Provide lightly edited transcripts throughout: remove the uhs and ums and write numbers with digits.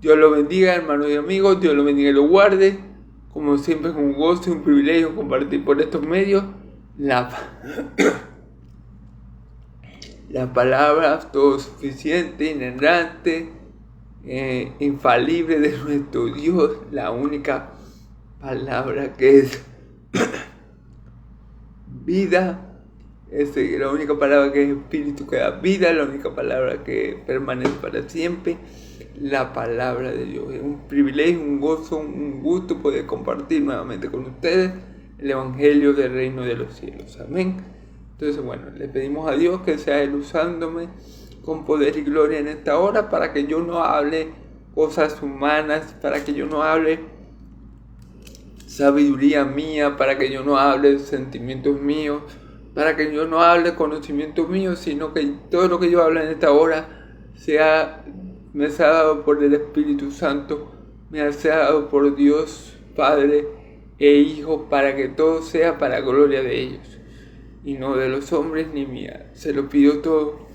Dios lo bendiga, hermanos y amigos. Dios lo bendiga y lo guarde. Como siempre es un gozo y un privilegio compartir por estos medios la palabra todo suficiente, inerrante, infalible de nuestro Dios, la única palabra que es vida, es la única palabra que es espíritu que da vida, la única palabra que permanece para siempre, la palabra de Dios. Es un privilegio, un gozo, un gusto poder compartir nuevamente con ustedes el evangelio del reino de los cielos. Amén. Entonces, bueno, le pedimos a Dios que sea Él usándome con poder y gloria en esta hora para que yo no hable cosas humanas, para que yo no hable sabiduría mía, para que yo no hable sentimientos míos, para que yo no hable conocimientos míos, sino que todo lo que yo hable en esta hora me sea dado por el Espíritu Santo, me sea dado por Dios Padre e Hijo, para que todo sea para gloria de ellos y no de los hombres ni mía. Se lo pido todo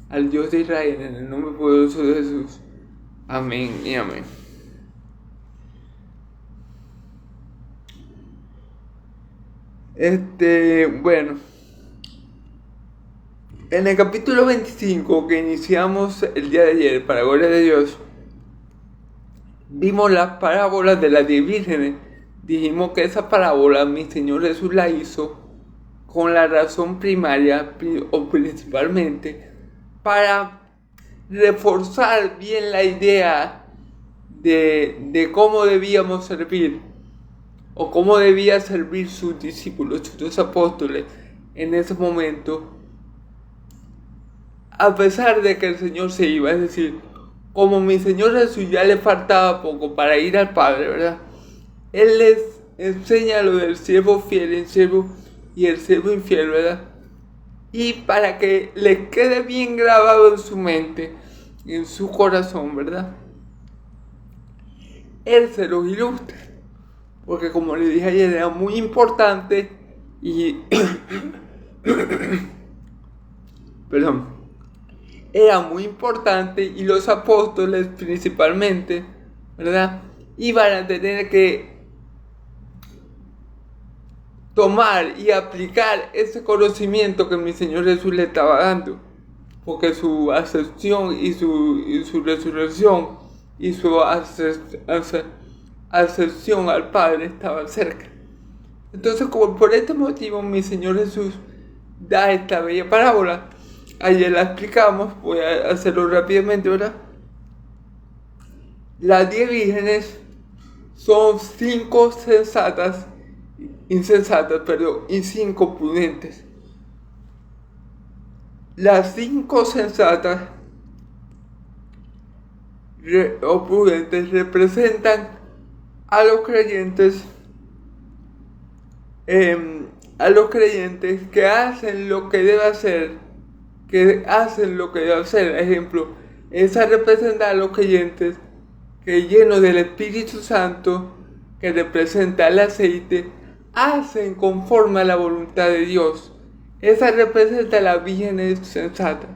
al Dios de Israel en el nombre poderoso de Jesús. Amén y amén. Bueno, en el capítulo 25 que iniciamos el día de ayer, para gloria de Dios, vimos las parábolas de las 10 vírgenes. Dijimos que esa parábola mi Señor Jesús la hizo con la razón primaria o principalmente para reforzar bien la idea de cómo debíamos servir o cómo debía servir sus discípulos, sus apóstoles en ese momento, a pesar de que el Señor se iba. Es decir, como mi Señor Jesús ya le faltaba poco para ir al Padre, ¿verdad? Él les enseña lo del siervo fiel y el siervo infiel, ¿verdad? Y para que les quede bien grabado en su mente, en su corazón, ¿verdad? Él se los ilustra. Porque como le dije ayer, era muy importante y... Perdón. Era muy importante y los apóstoles principalmente, ¿verdad? Iban a tener que tomar y aplicar ese conocimiento que mi Señor Jesús le estaba dando. Porque su ascensión y su resurrección y su ascensión al Padre estaba cerca. Entonces, como por este motivo mi Señor Jesús da esta bella parábola. Ayer la explicamos, voy a hacerlo rápidamente, ¿verdad? Las 10 vírgenes son 5 insensatas, y 5 prudentes. Las 5 sensatas o prudentes representan a los creyentes que hacen lo que debe hacer, Ejemplo, esa representa a los creyentes que, llenos del Espíritu Santo, que representa el aceite, hacen conforme a la voluntad de Dios. Esa representa a las vírgenes sensatas.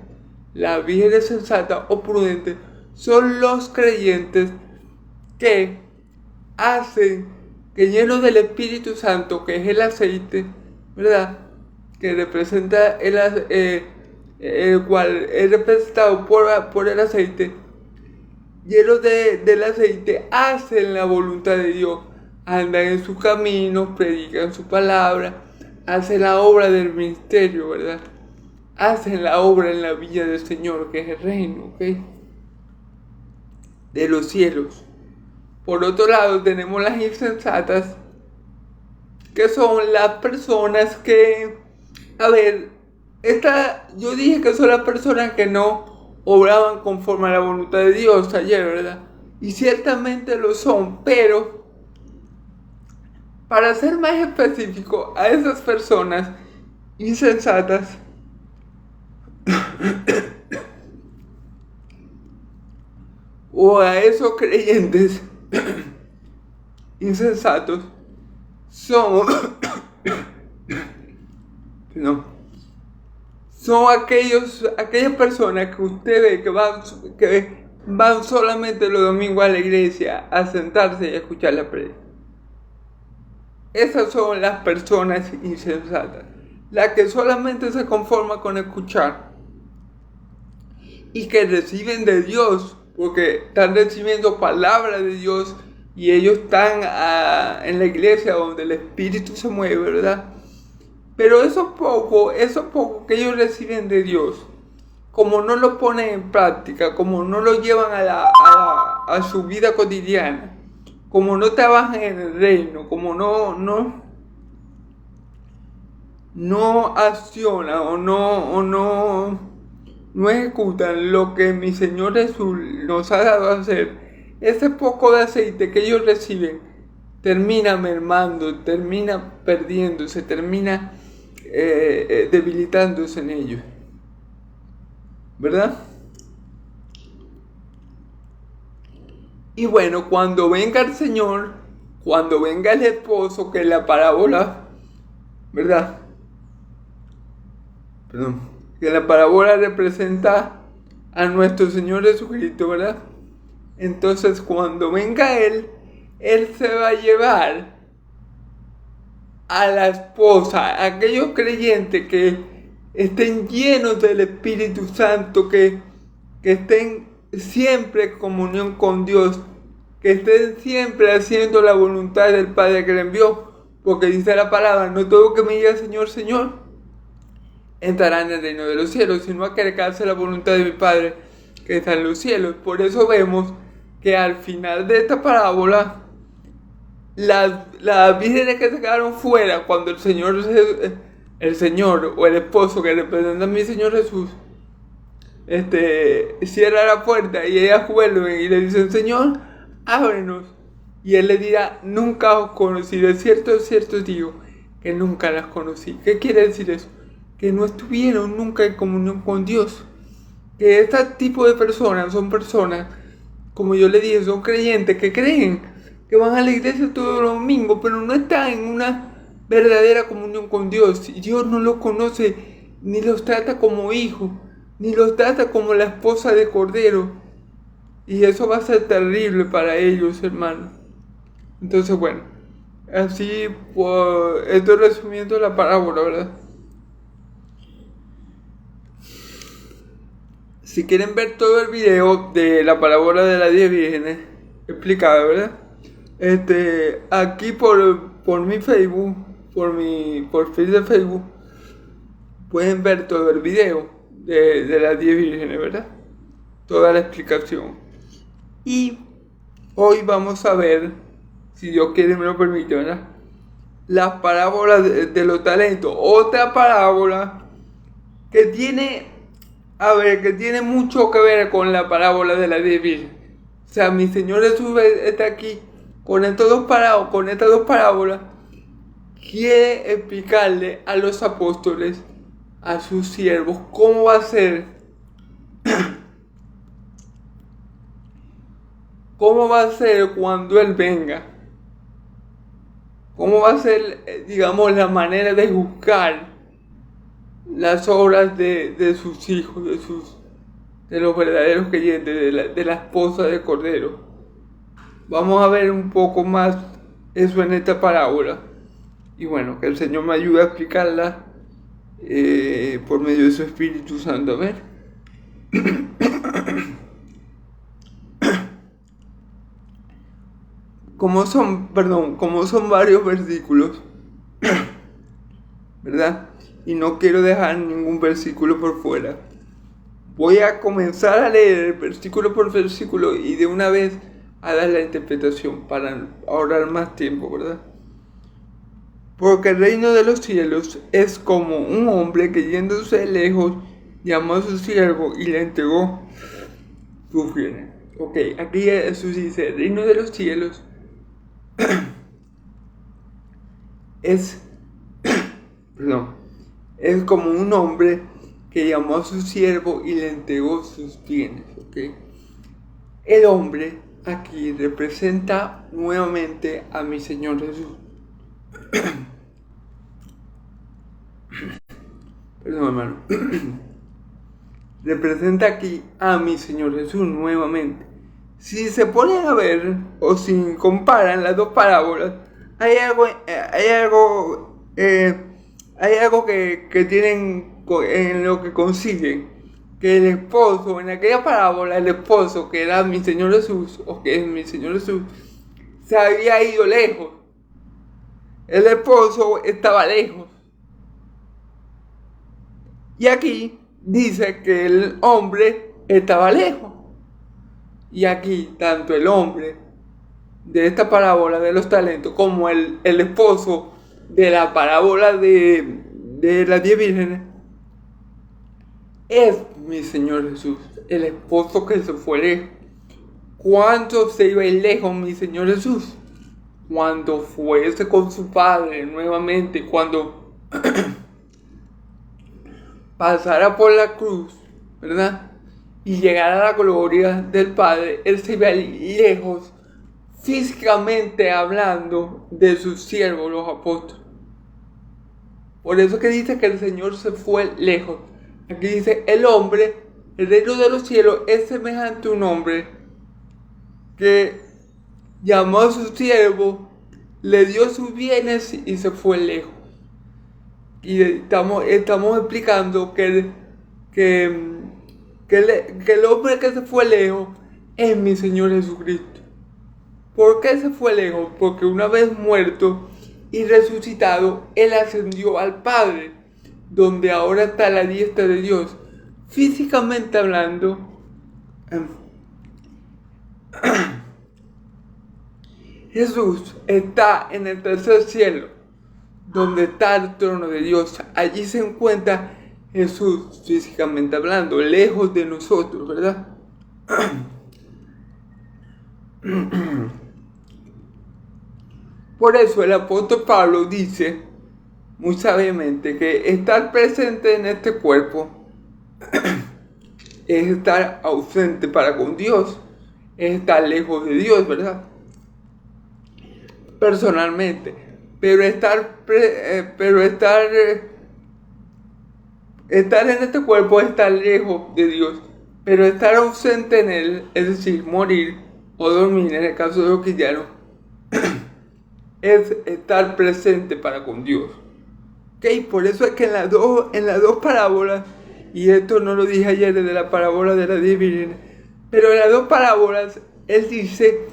Las vírgenes sensatas o prudentes son los creyentes que llenos del Espíritu Santo, que es el aceite, ¿verdad? Que representa el cual es representado por el aceite, llenos del aceite, hacen la voluntad de Dios, andan en su camino, predican su palabra, hacen la obra del ministerio, ¿verdad? Hacen la obra en la villa del Señor, que es el reino, ¿ok? De los cielos. Por otro lado, tenemos las insensatas, que son las personas que, yo dije que son las personas que no obraban conforme a la voluntad de Dios ayer, ¿verdad? Y ciertamente lo son, pero para ser más específico, a esas personas insensatas o a esos creyentes insensatos son aquellas personas que usted ve que van solamente los domingos a la iglesia a sentarse y a escuchar la prédica. Esas son las personas insensatas, las que solamente se conforman con escuchar y que reciben de Dios, porque están recibiendo palabra de Dios y ellos están en la iglesia donde el Espíritu se mueve, ¿verdad? Pero eso poco que ellos reciben de Dios, como no lo ponen en práctica, como no lo llevan a su vida cotidiana, como no trabajan en el reino, como no accionan o no ejecutan lo que mi Señor Jesús nos ha dado a hacer, ese poco de aceite que ellos reciben termina mermando, termina perdiéndose, termina debilitándose en ellos, ¿verdad? Y bueno, cuando venga el Señor, cuando venga el esposo, que es la parábola, ¿verdad? Que la parábola representa a nuestro Señor Jesucristo, ¿verdad? Entonces cuando venga Él se va a llevar a la esposa, a aquellos creyentes que estén llenos del Espíritu Santo, que estén siempre en comunión con Dios, que estén siempre haciendo la voluntad del Padre que le envió, porque dice la palabra, no todo que me diga Señor, Señor, entrará en el reino de los cielos, sino a que hace la voluntad de mi Padre que está en los cielos. Por eso vemos que al final de esta parábola, las vírgenes que se quedaron fuera, cuando el Señor o el esposo que representa a mi Señor Jesús, cierra la puerta y ellas vuelven y le dicen, Señor, ábrenos. Y Él le dirá, nunca os conocí, de cierto digo, que nunca las conocí. ¿Qué quiere decir eso? Que no estuvieron nunca en comunión con Dios. Que este tipo de personas son personas, como yo le dije, son creyentes que creen que van a la iglesia todos los domingos, pero no están en una verdadera comunión con Dios. Y Dios no los conoce, ni los trata como hijos, ni los trata como la esposa de Cordero. Y eso va a ser terrible para ellos, hermanos. Entonces, bueno, así estoy resumiendo la parábola, ¿verdad? Si quieren ver todo el video de la parábola de las 10 vírgenes explicada, ¿verdad? Aquí por mi Facebook, por feed de Facebook, pueden ver todo el video de las 10 vírgenes, ¿verdad? Toda la explicación. Y hoy vamos a ver, si Dios quiere me lo permite, ¿verdad? Las parábolas de los talentos. Otra parábola que tiene mucho que ver con la parábola de la 10 vírgenes. O sea, mi Señor Jesús está aquí con estas dos parábolas. Quiere explicarle a los apóstoles, a sus siervos, cómo va a ser cuando Él venga. Cómo va a ser, digamos, la manera de juzgar las obras de sus hijos, de los verdaderos creyentes, de la esposa de Cordero. Vamos a ver un poco más eso en esta parábola. Y bueno, que el Señor me ayude a explicarla por medio de su Espíritu Santo. A ver. Como son varios versículos, ¿verdad? Y no quiero dejar ningún versículo por fuera. Voy a comenzar a leer versículo por versículo y de una vez a dar la interpretación para ahorrar más tiempo, ¿verdad? Porque el reino de los cielos es como un hombre que yéndose lejos llamó a su siervo y le entregó sus bienes. Ok, aquí Jesús dice, el reino de los cielos es como un hombre que llamó a su siervo y le entregó sus bienes. ¿Okay? El hombre aquí representa nuevamente a mi Señor Jesús. Perdón, hermano. representa aquí a mi Señor Jesús nuevamente. Si se ponen a ver o si comparan las dos parábolas, hay algo que tienen en lo que consiguen. Que el esposo, en aquella parábola, el esposo, que era mi Señor Jesús, o que es mi Señor Jesús, se había ido lejos. El esposo estaba lejos. Y aquí dice que el hombre estaba lejos. Y aquí, tanto el hombre de esta parábola de los talentos, como el esposo de la parábola de las 10 vírgenes, es mi Señor Jesús, el esposo que se fue lejos. ¿Cuánto se iba a ir lejos mi Señor Jesús? Cuando fuese con su Padre nuevamente, cuando pasara por la cruz, ¿verdad? Y llegara a la gloria del Padre, Él se iba a ir lejos, físicamente hablando, de sus siervos, los apóstoles. Por eso que dice que el Señor se fue lejos. Aquí dice, el hombre, el reino de los cielos, es semejante a un hombre que llamó a su siervo, le dio sus bienes y se fue lejos. Y estamos explicando que el hombre que se fue lejos es mi Señor Jesucristo. ¿Por qué se fue lejos? Porque una vez muerto y resucitado, Él ascendió al Padre, donde ahora está a la diestra de Dios. Físicamente hablando, Jesús está en el tercer cielo, donde está el trono de Dios. Allí se encuentra Jesús, físicamente hablando, lejos de nosotros, ¿verdad? Por eso el apóstol Pablo dice muy sabiamente que estar presente en este cuerpo es estar ausente para con Dios, es estar lejos de Dios, ¿verdad? Personalmente, pero estar en este cuerpo es estar lejos de Dios, pero estar ausente en Él, es decir, morir o dormir en el caso de los cristianos, es estar presente para con Dios. ¿Okay? Por eso es que en las dos parábolas, y esto no lo dije ayer de la parábola de las 10 vírgenes, pero en las dos parábolas Él dice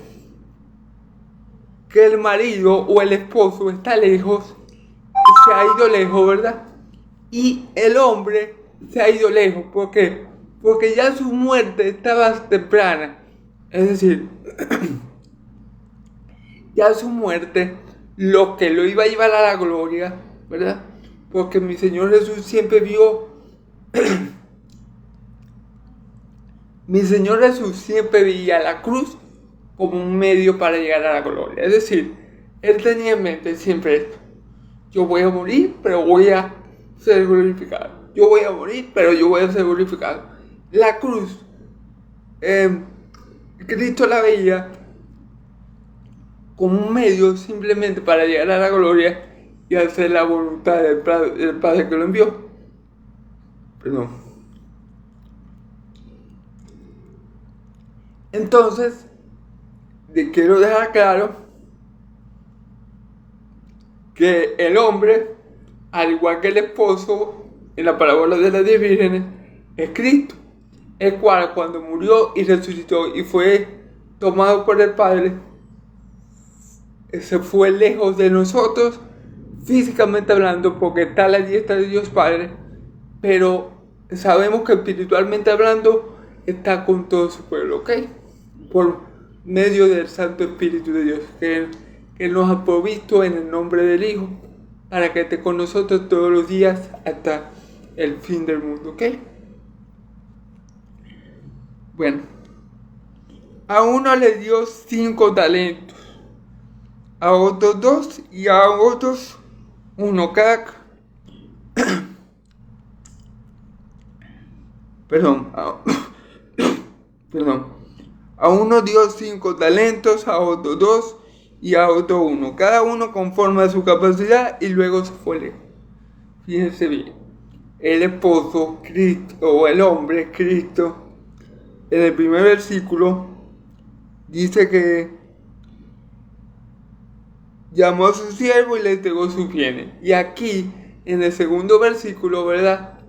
que el marido o el esposo está lejos, se ha ido lejos, ¿verdad? Y el hombre se ha ido lejos. ¿Por qué? Porque ya su muerte estaba temprana. Es decir, ya su muerte, lo que lo iba a llevar a la gloria, ¿verdad? Porque mi Señor Jesús siempre vio, mi Señor Jesús siempre veía la cruz como un medio para llegar a la gloria. Es decir, Él tenía en mente siempre esto: yo voy a morir, pero voy a ser glorificado. Yo voy a morir, pero yo voy a ser glorificado. La cruz, Cristo la veía como un medio simplemente para llegar a la gloria y hacer la voluntad del Padre que lo envió. Perdón. Entonces, quiero dejar claro que el hombre, al igual que el esposo en la parábola de las 10 vírgenes, es Cristo, el cual cuando murió y resucitó y fue tomado por el Padre, se fue lejos de nosotros, físicamente hablando, porque está a la diestra de Dios Padre, pero sabemos que espiritualmente hablando está con todo su pueblo, ¿ok? Por medio del Santo Espíritu de Dios, que nos ha provisto en el nombre del Hijo, para que esté con nosotros todos los días hasta el fin del mundo, ¿ok? Bueno, a uno le dio 5 talentos, a otros 2 y a otros 1 cada. Perdón. A uno dio 5 talentos, a otro 2 y a otro 1. Cada uno conforme a su capacidad, y luego se fue lejos. Fíjense bien. el esposo, Cristo, o el hombre, Cristo, en el primer versículo, dice que llamó a su siervo y le entregó sus bienes. Y aquí, en el segundo versículo, ¿verdad?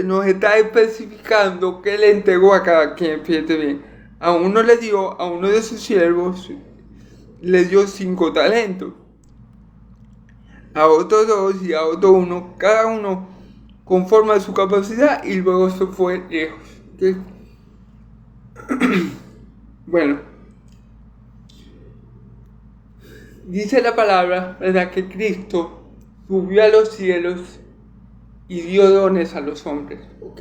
Nos está especificando que le entregó a cada quien, fíjate bien. A uno le dio, a uno de sus siervos, le dio 5 talentos. A otro 2 y a otro 1, cada uno conforme a su capacidad, y luego se fue lejos. ¿Okay? Bueno, dice la palabra, ¿verdad?, que Cristo subió a los cielos y dio dones a los hombres. ¿Ok?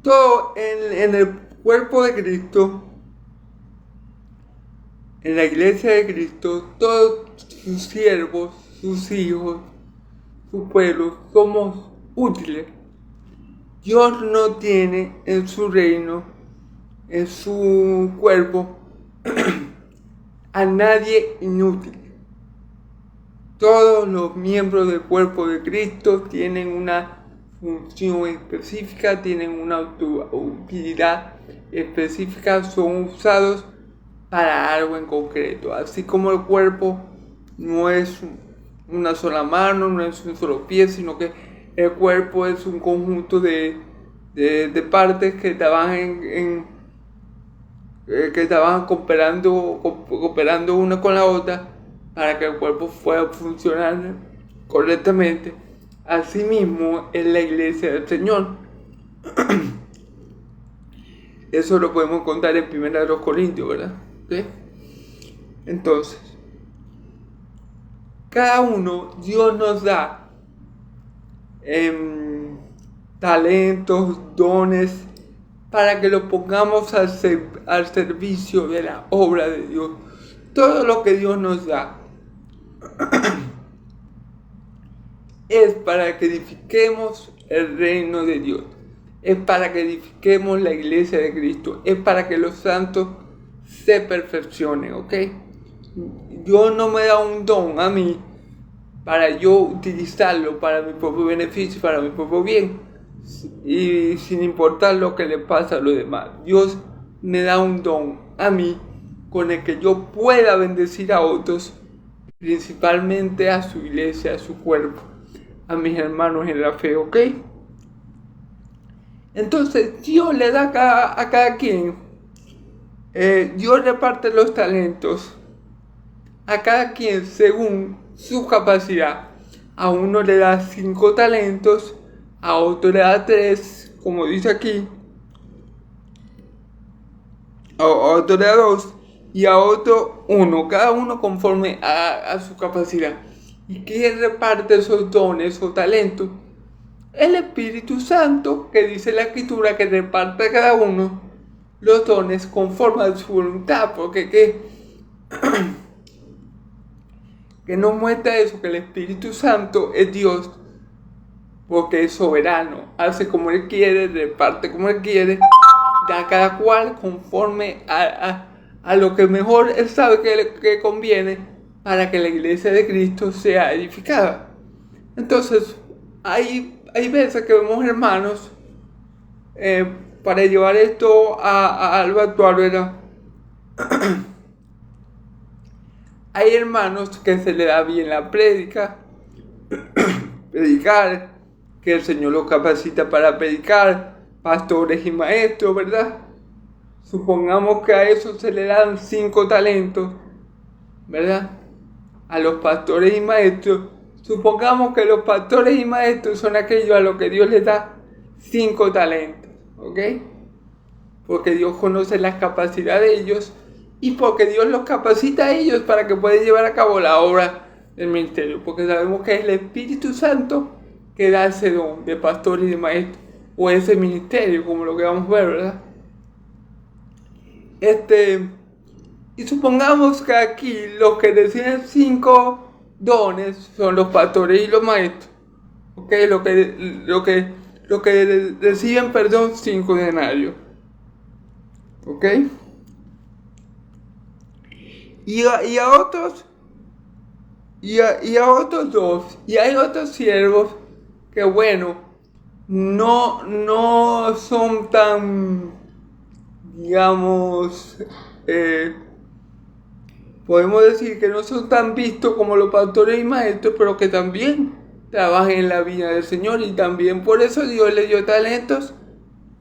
Todo en el cuerpo de Cristo, en la iglesia de Cristo, todos sus siervos, sus hijos, su pueblo, somos útiles. Dios no tiene en su reino, en su cuerpo, a nadie inútil. Todos los miembros del cuerpo de Cristo tienen una función específica, tienen una utilidad específica, son usados para algo en concreto. Así como el cuerpo no es una sola mano, no es un solo pie, sino que el cuerpo es un conjunto de partes que estaban cooperando una con la otra para que el cuerpo pueda funcionar correctamente. Asimismo es la iglesia del Señor. Eso lo podemos contar en 1 Corintios, ¿verdad? ¿Sí? Entonces, cada uno, Dios nos da talentos, dones, para que lo pongamos al servicio de la obra de Dios. Todo lo que Dios nos da es para que edifiquemos el reino de Dios, es para que edifiquemos la iglesia de Cristo, es para que los santos se perfeccionen, ¿ok? Dios no me da un don a mí para yo utilizarlo para mi propio beneficio, para mi propio bien, y sin importar lo que le pasa a los demás. Dios me da un don a mí con el que yo pueda bendecir a otros, principalmente a su iglesia, a su cuerpo, a mis hermanos en la fe, ¿ok? Entonces Dios le da a cada quien, Dios reparte los talentos a cada quien según su capacidad. A uno le da 5 talentos, a otro le da 3, como dice aquí, a otro le da 2 y a otro 1, cada uno conforme a su capacidad. ¿Y quién reparte esos dones o talentos? El Espíritu Santo, que dice la Escritura que reparte a cada uno los dones conforme a su voluntad, porque que nos muestra eso, que el Espíritu Santo es Dios, porque es soberano, hace como Él quiere, reparte como Él quiere, da a cada cual conforme a lo que mejor Él sabe que conviene para que la iglesia de Cristo sea edificada. Entonces, hay veces que vemos hermanos, para llevar esto a algo actual, ¿verdad? Hay hermanos que se le da bien la predicar, que el Señor los capacita para predicar, pastores y maestros, ¿verdad? Supongamos que a eso se le dan 5 talentos, ¿verdad? A los pastores y maestros. Supongamos que los pastores y maestros son aquellos a los que Dios les da 5 talentos, ¿ok? Porque Dios conoce las capacidades de ellos y porque Dios los capacita a ellos para que puedan llevar a cabo la obra del ministerio. Porque sabemos que es el Espíritu Santo que da ese don de pastor y de maestro, o ese ministerio, como lo que vamos a ver, ¿verdad? Y supongamos que aquí los que reciben 5 dones son los pastores y los maestros, ¿ok? Lo que reciben, 5 denarios, ¿ok? Y a otros y a otros 2. Y hay otros siervos que, bueno, no son tan, digamos, podemos decir que no son tan vistos como los pastores y maestros, pero que también trabajan en la viña del Señor, y también por eso Dios les dio talentos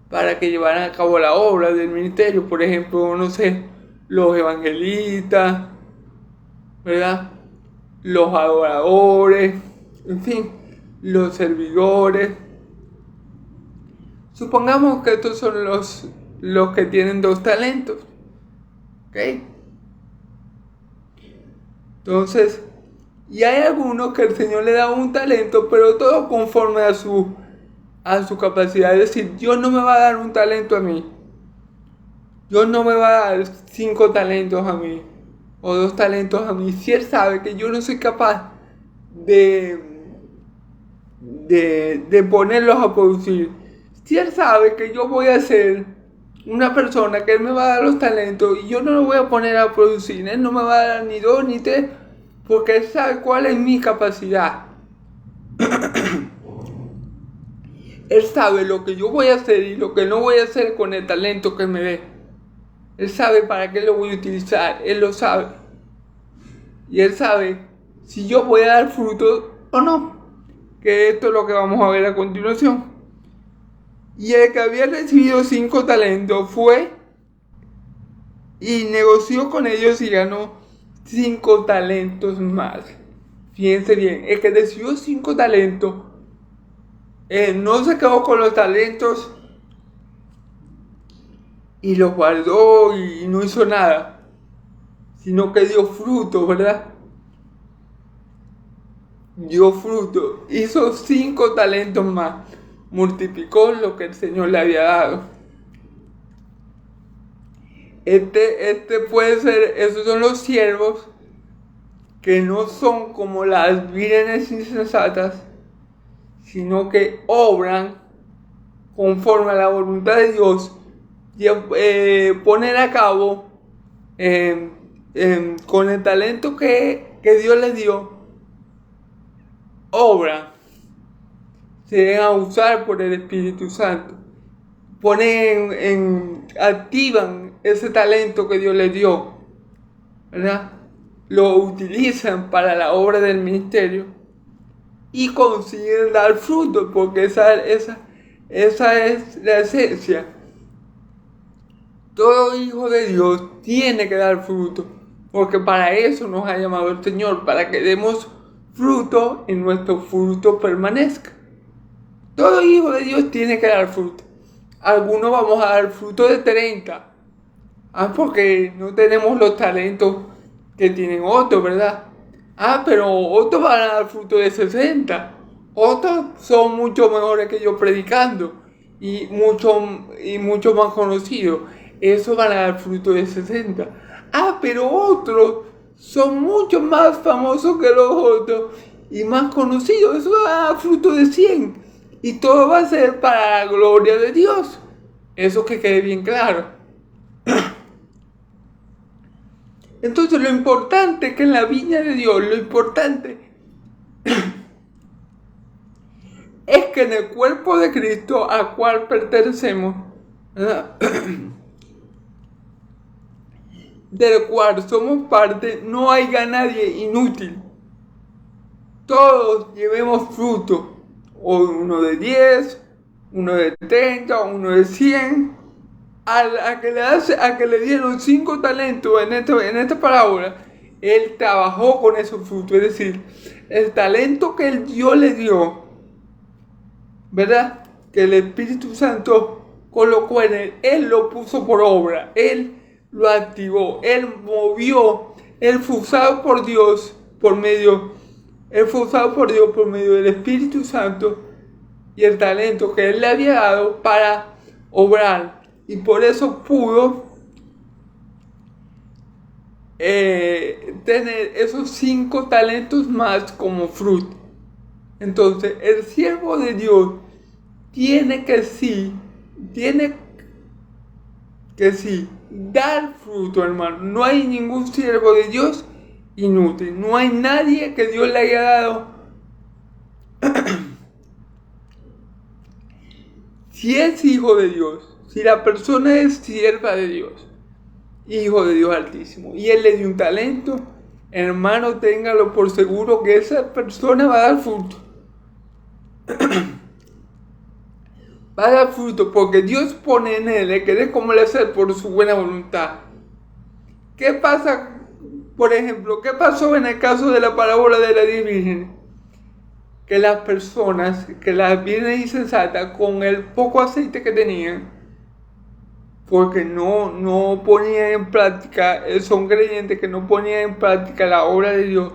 para que llevaran a cabo la obra del ministerio. Por ejemplo, no sé, los evangelistas, ¿verdad? Los adoradores, en fin, los servidores. Supongamos que estos son los que tienen 2 talentos, ¿ok? Entonces, y hay algunos que el Señor le da un talento, pero todo conforme a su capacidad. Es decir, Dios no me va a dar un talento a mí. Dios no me va a dar 5 talentos a mí, o 2 talentos a mí, si Él sabe que yo no soy capaz de ponerlos a producir. Si Él sabe que yo voy a ser una persona que Él me va a dar los talentos y yo no los voy a poner a producir, Él no me va a dar ni 2 ni 3, porque Él sabe cuál es mi capacidad. Él sabe lo que yo voy a hacer y lo que no voy a hacer con el talento que me dé. Él sabe para qué lo voy a utilizar, Él lo sabe. Y Él sabe si yo voy a dar fruto o no. Que esto es lo que vamos a ver a continuación. Y el que había recibido 5 talentos fue y negoció con ellos y ganó 5 talentos más. Fíjense bien, el que recibió 5 talentos no se quedó con los talentos y los guardó y no hizo nada, sino que dio fruto, ¿verdad? Dio fruto, hizo 5 talentos más, multiplicó lo que el Señor le había dado. Este puede ser, esos son los siervos que no son como las vírgenes insensatas, sino que obran conforme a la voluntad de Dios y poner a cabo con el talento que Dios les dio, obran, se dejan a usar por el Espíritu Santo, activan ese talento que Dios les dio, ¿verdad? Lo utilizan para la obra del ministerio y consiguen dar fruto, porque esa es la esencia. Todo hijo de Dios tiene que dar fruto, porque para eso nos ha llamado el Señor, para que demos fruto y nuestro fruto permanezca. Todo hijo de Dios tiene que dar fruto. Algunos vamos a dar fruto de 30, porque no tenemos los talentos que tienen otros, ¿verdad? Pero otros van a dar fruto de 60. Otros son mucho mejores que yo predicando y mucho más conocidos. Esos van a dar fruto de 60. Pero otros son mucho más famosos que los otros y más conocidos. Eso va a dar fruto de 100. Y todo va a ser para la gloria de Dios. Eso que quede bien claro. Entonces lo importante que en la viña de Dios, lo importante es que en el cuerpo de Cristo al cual pertenecemos, ¿verdad? Del cual somos parte, no haya nadie inútil. Todos llevemos fruto, o uno de 10, uno de 30, uno de 100. A que le dieron 5 talentos en esta parábola, él trabajó con esos frutos. Es decir, el talento que Dios le dio, ¿verdad? Que el Espíritu Santo colocó en él lo puso por obra, él lo activó, él movió, él fue usado por Dios por medio del Espíritu Santo y el talento que él le había dado para obrar. Y por eso pudo tener esos 5 talentos más como fruto. Entonces, el siervo de Dios tiene que dar fruto, hermano. No hay ningún siervo de Dios inútil. No hay nadie que Dios le haya dado. Si es hijo de Dios, si la persona es sierva de Dios, hijo de Dios Altísimo, y Él le dio un talento, hermano, téngalo por seguro que esa persona va a dar fruto. Va a dar fruto porque Dios pone en él el querer como el hacer por su buena voluntad. ¿Qué pasa, por ejemplo, qué pasó en el caso de la parábola de las 10 vírgenes? Que las personas, que las vírgenes insensatas, con el poco aceite que tenían, porque no ponían en práctica, son creyentes que no ponían en práctica la obra de Dios,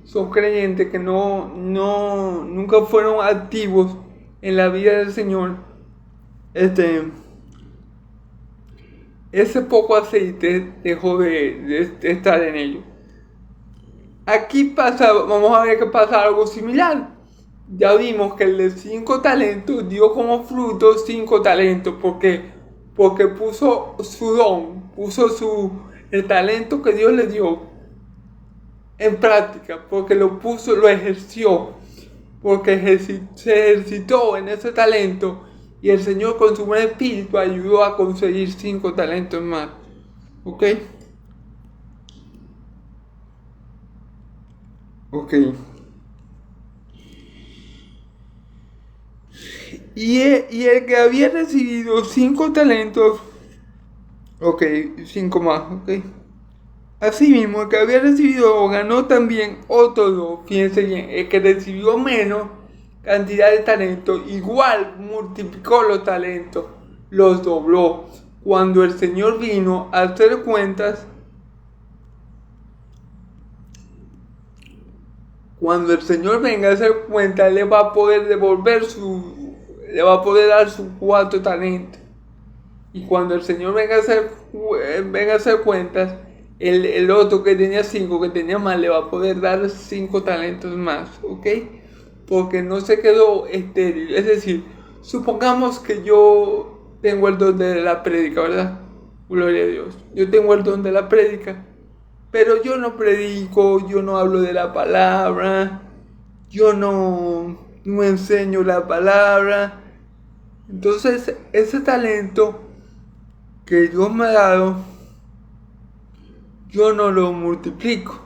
son creyentes que nunca fueron activos en la vida del Señor. Ese poco aceite dejó de estar en ellos. Aquí vamos a ver que pasa algo similar. Ya vimos que el de 5 talentos dio como fruto 5 talentos. ¿Por qué? Porque puso su don, el talento que Dios le dio en práctica, porque lo ejerció, porque se ejercitó en ese talento. Y el Señor con su buen espíritu ayudó a conseguir 5 talentos más. ¿Ok? Ok. Y el que había recibido 5 talentos. Ok, 5 más. Ok. Asimismo, el que había recibido ganó también otro 2. Fíjense bien, el que recibió menos cantidad de talento, igual multiplicó los talentos, los dobló. Cuando el Señor vino a hacer cuentas, cuando el Señor venga a hacer cuentas, le va a poder dar sus 4 talentos. Y cuando el Señor venga a hacer cuentas, el otro que tenía 5, que tenía más, le va a poder dar 5 talentos más, ¿ok? Porque no se quedó estéril. Es decir, supongamos que yo tengo el don de la prédica, ¿verdad? Gloria a Dios. Yo tengo el don de la prédica, pero yo no predico, yo no hablo de la palabra, yo no enseño la palabra. Entonces, ese talento que Dios me ha dado, yo no lo multiplico.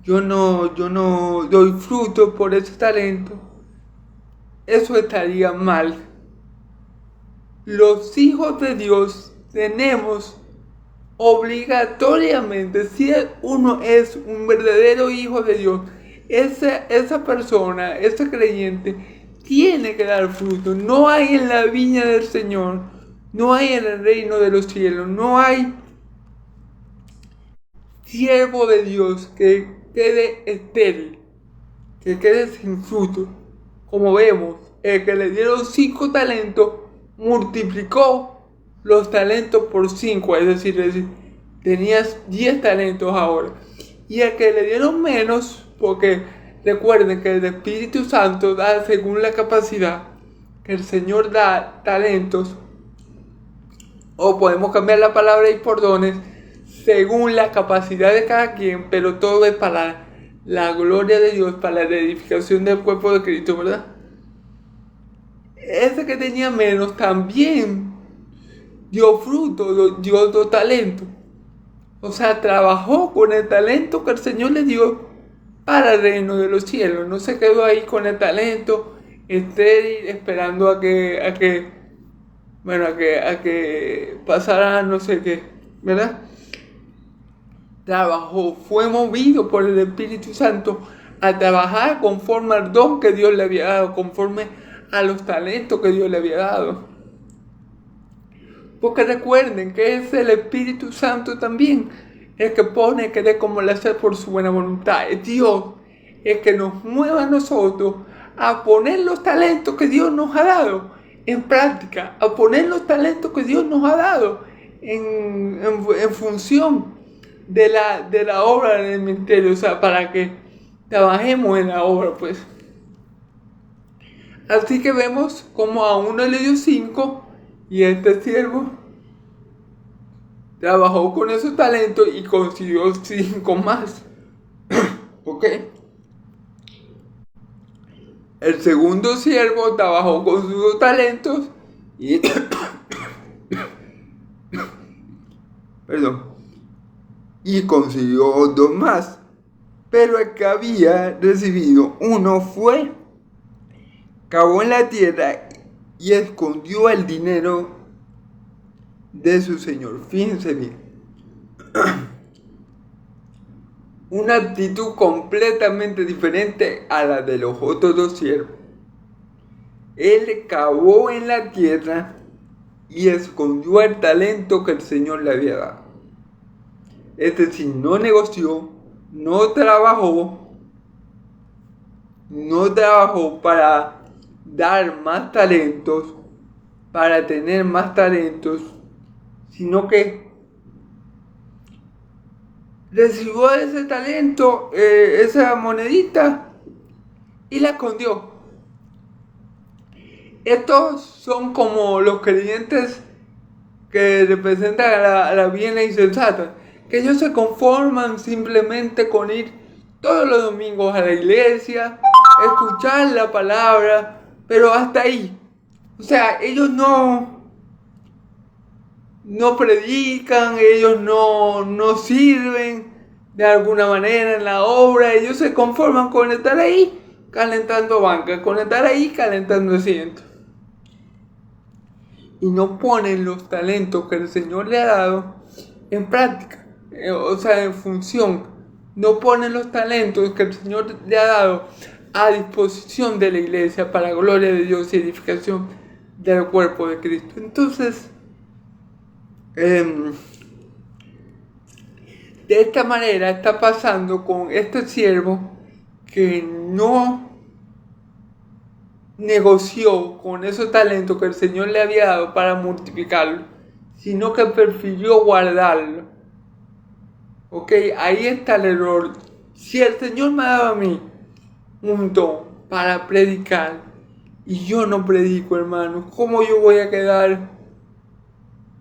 Yo no doy fruto por ese talento. Eso estaría mal. Los hijos de Dios tenemos obligatoriamente, si uno es un verdadero hijo de Dios, esa persona, ese creyente, tiene que dar fruto. No hay en la viña del Señor, no hay en el reino de los cielos, no hay siervo de Dios que quede estéril, que quede sin fruto. Como vemos, el que le dieron 5 talentos multiplicó los talentos por 5, es decir, tenías 10 talentos ahora. Y el que le dieron menos, porque recuerden que el Espíritu Santo da según la capacidad, que el Señor da talentos, o podemos cambiar la palabra y por dones, según la capacidad de cada quien, pero todo es para la gloria de Dios, para la edificación del cuerpo de Cristo, ¿verdad? Ese que tenía menos también dio fruto, dio 2 talentos. O sea, trabajó con el talento que el Señor le dio para el reino de los cielos. No se quedó ahí con el talento estéril esperando a que pasara no sé qué, ¿verdad? Trabajó, fue movido por el Espíritu Santo a trabajar conforme al don que Dios le había dado, conforme a los talentos que Dios le había dado. Porque recuerden que es el Espíritu Santo también el que pone querer como el hacer por su buena voluntad. Es Dios el que nos mueve a nosotros a poner los talentos que Dios nos ha dado en práctica, a poner los talentos que Dios nos ha dado en función de la obra del ministerio, o sea, para que trabajemos en la obra, pues. Así que vemos como a uno le dio 5 y este siervo trabajó con esos talentos y consiguió 5 más. ¿Ok? El segundo siervo trabajó con sus 2 talentos y perdón, y consiguió 2 más. Pero el que había recibido 1 fue, cavó en la tierra y escondió el dinero de su señor. Fíjense bien. Una actitud completamente diferente a la de los otros 2 siervos. Él cavó en la tierra y escondió el talento que el Señor le había dado. Es decir, no negoció, no trabajó para dar más talentos, para tener más talentos, sino que recibió ese talento, esa monedita, y la escondió. Estos son como los creyentes que representan a la bien insensata, que ellos se conforman simplemente con ir todos los domingos a la iglesia, escuchar la palabra, pero hasta ahí. O sea, ellos no predican, ellos no sirven de alguna manera en la obra, ellos se conforman con estar ahí calentando banca, con estar ahí calentando asientos. Y no ponen los talentos que el Señor le ha dado en práctica, o sea, en función. No ponen los talentos que el Señor le ha dado a disposición de la iglesia para gloria de Dios y edificación del cuerpo de Cristo. Entonces, de esta manera está pasando con este siervo que no negoció con esos talentos que el Señor le había dado para multiplicarlo, sino que prefirió guardarlo. Ok, ahí está el error. Si el Señor me ha dado a mí un don para predicar y yo no predico, hermano, ¿cómo yo voy a quedar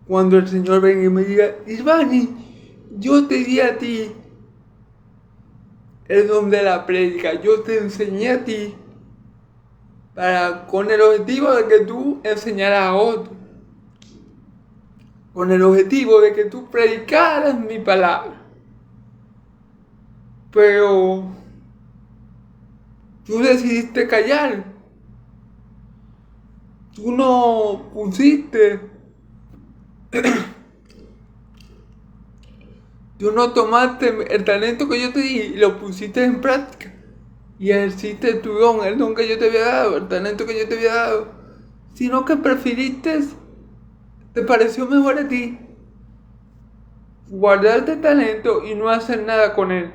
cuando el Señor venga y me diga: Isvani, yo te di a ti el don de la prédica, yo te enseñé a ti con el objetivo de que tú enseñaras a otros, con el objetivo de que tú predicaras mi palabra, pero tú decidiste callar, tú no pusiste, tú no tomaste el talento que yo te di y lo pusiste en práctica. Y ejerciste tu don, el don que yo te había dado, el talento que yo te había dado, sino que preferiste, te pareció mejor a ti guardarte el talento y no hacer nada con él.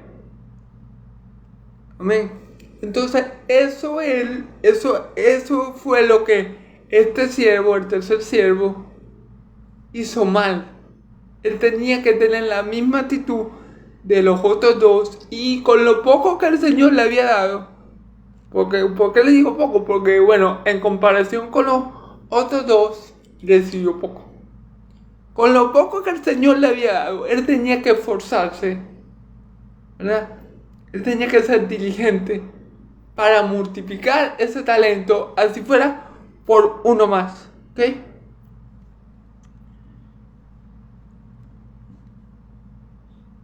Amén. Entonces eso fue lo que este siervo, el tercer siervo, hizo mal. Él tenía que tener la misma actitud de los otros 2 y con lo poco que el Señor le había dado. ¿Por qué le digo poco? Porque bueno, en comparación con los otros 2, recibió poco. Con lo poco que el Señor le había dado, él tenía que esforzarse, ¿verdad? Él tenía que ser diligente para multiplicar ese talento, así fuera por 1 más. ¿Ok?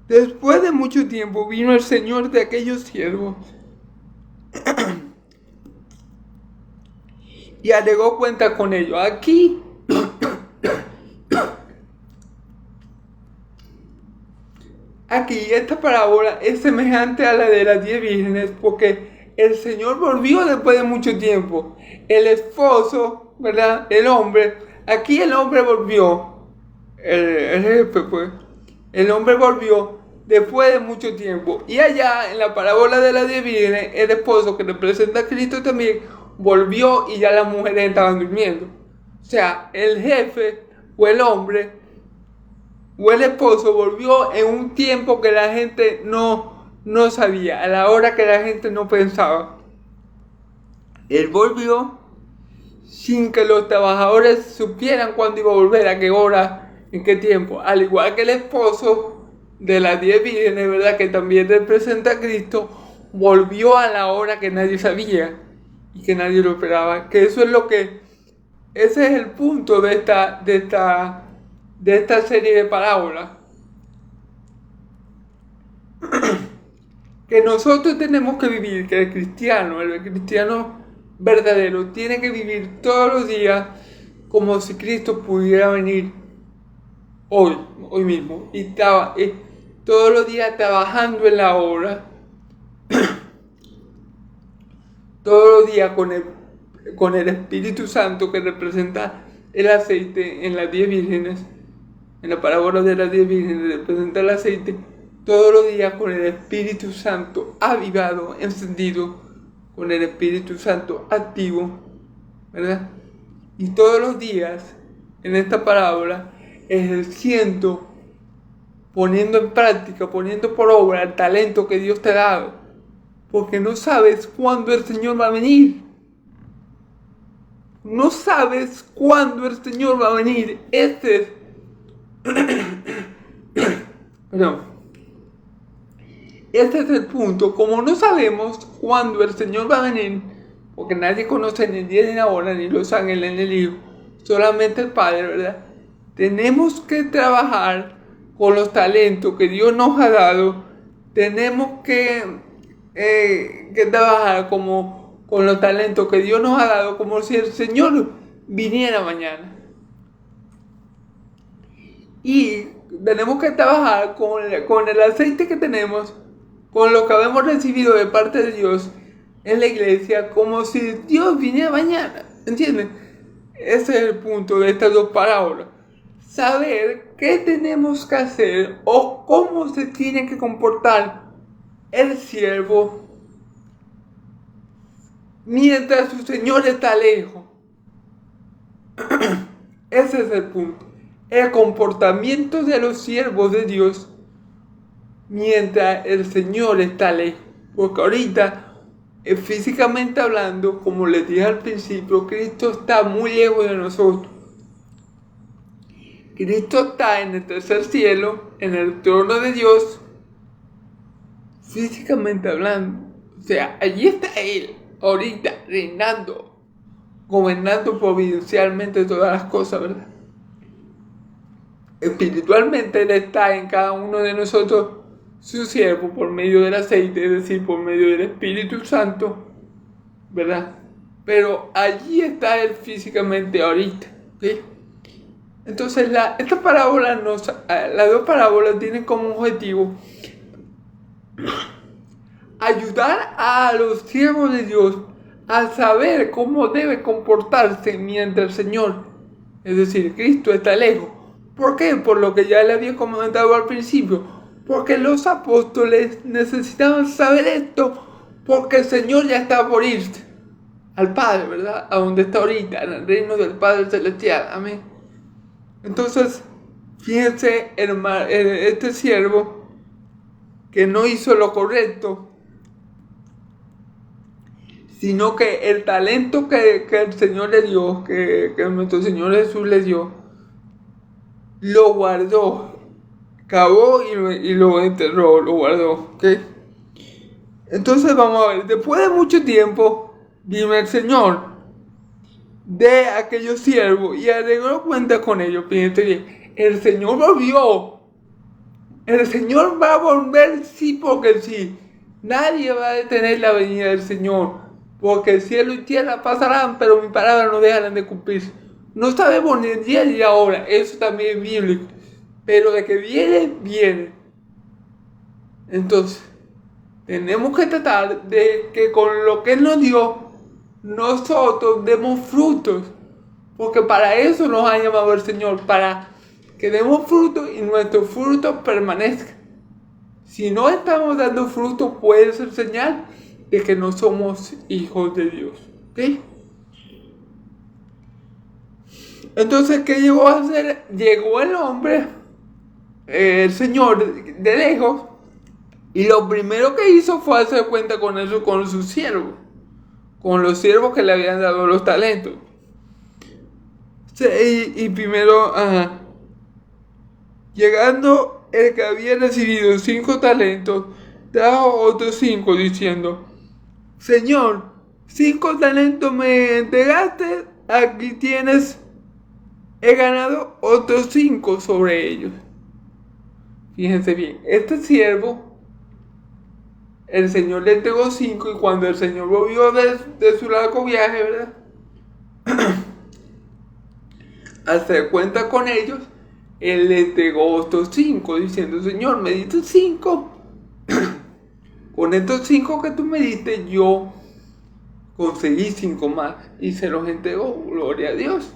Después de mucho tiempo vino el Señor de aquellos siervos y alegó cuenta con ellos. Aquí esta parábola es semejante a la de las 10 vírgenes, porque el Señor volvió después de mucho tiempo. El esposo, ¿verdad? El hombre volvió, el jefe pues, el hombre volvió después de mucho tiempo. Y allá en la parábola de las 10 vírgenes, el esposo, que representa a Cristo también, volvió y ya las mujeres estaban durmiendo. O sea, el jefe o el hombre o el esposo volvió en un tiempo que la gente no sabía, a la hora que la gente no pensaba. Él volvió sin que los trabajadores supieran cuándo iba a volver, a qué hora ¿En qué tiempo? Al igual que el esposo de las 10 vírgenes, ¿verdad? Que también representa a Cristo, volvió a la hora que nadie sabía y que nadie lo esperaba. Que eso es lo que, ese es el punto de esta serie de parábolas. Que nosotros tenemos que vivir, que el cristiano verdadero, tiene que vivir todos los días como si Cristo pudiera venir hoy mismo. Y todos los días trabajando en la obra, todos los días con el Espíritu Santo que representa el aceite en las 10 vírgenes, en la parábola de las 10 vírgenes representa el aceite, todos los días con el Espíritu Santo avivado, encendido, con el Espíritu Santo activo, ¿verdad? Y todos los días en esta parábola ejerciendo, poniendo en práctica, poniendo por obra el talento que Dios te ha dado, porque no sabes cuándo el Señor va a venir. No sabes cuándo el Señor va a venir. Este es el punto. Como no sabemos cuándo el Señor va a venir, porque nadie conoce ni el día ni la hora, ni los ángeles ni el Hijo, solamente el Padre, ¿verdad? Tenemos que trabajar con los talentos que Dios nos ha dado. Tenemos que trabajar con los talentos que Dios nos ha dado, como si el Señor viniera mañana. Y tenemos que trabajar con el aceite que tenemos, con lo que habemos recibido de parte de Dios en la iglesia, como si Dios viniera mañana. ¿Entienden? Ese es el punto de estas dos parábolas. Saber qué tenemos que hacer o cómo se tiene que comportar el siervo mientras su Señor está lejos. Ese es el punto. El comportamiento de los siervos de Dios mientras el Señor está lejos. Porque ahorita, físicamente hablando, como les dije al principio, Cristo está muy lejos de nosotros. Cristo está en el tercer cielo, en el trono de Dios, físicamente hablando. O sea, allí está Él, ahorita, reinando, gobernando providencialmente todas las cosas, ¿verdad? Espiritualmente Él está en cada uno de nosotros, su siervo, por medio del aceite, es decir, por medio del Espíritu Santo, ¿verdad? Pero allí está Él físicamente ahorita, ¿ok? Entonces, las dos parábolas tienen como objetivo ayudar a los siervos de Dios a saber cómo debe comportarse mientras el Señor, es decir, Cristo, está lejos. ¿Por qué? Por lo que ya le había comentado al principio. Porque los apóstoles necesitaban saber esto, porque el Señor ya está por irse al Padre, ¿verdad? A donde está ahorita, en el reino del Padre Celestial. Amén. Entonces, fíjense, este siervo que no hizo lo correcto, sino que el talento que el Señor le dio, que nuestro Señor Jesús le dio, lo guardó, cavó y lo enterró, lo guardó, ¿ok? Entonces vamos a ver, después de mucho tiempo, vino el Señor de aquellos siervos y arregló cuenta con ellos. Fíjense bien, el Señor volvió. El Señor va a volver, sí, porque sí. Nadie va a detener la venida del Señor, porque el cielo y tierra pasarán, pero mis palabras no dejarán de cumplirse. No sabemos ni el día ni la hora, eso también es bíblico, pero de que viene, viene. Entonces, tenemos que tratar de que con lo que Él nos dio, nosotros demos frutos, porque para eso nos ha llamado el Señor, para que demos frutos y nuestros frutos permanezcan. Si no estamos dando frutos, puede ser señal de que no somos hijos de Dios, ¿ok? Entonces, ¿qué llegó a hacer? Llegó el hombre, el Señor, de lejos, y lo primero que hizo fue hacer cuenta con eso, con sus siervos, con los siervos que le habían dado los talentos. Y primero, Llegando el que había recibido 5 talentos, trajo otros 5 diciendo: Señor, 5 talentos me entregaste, aquí tienes, he ganado otros 5 sobre ellos. Fíjense bien, este siervo, el Señor le entregó 5 y cuando el Señor volvió de su largo viaje, ¿verdad? Al hacer cuenta con ellos, él le entregó otros 5 diciendo: Señor, me diste 5. Con estos 5 que tú me diste, yo conseguí 5 más y se los entregó. Gloria a Dios.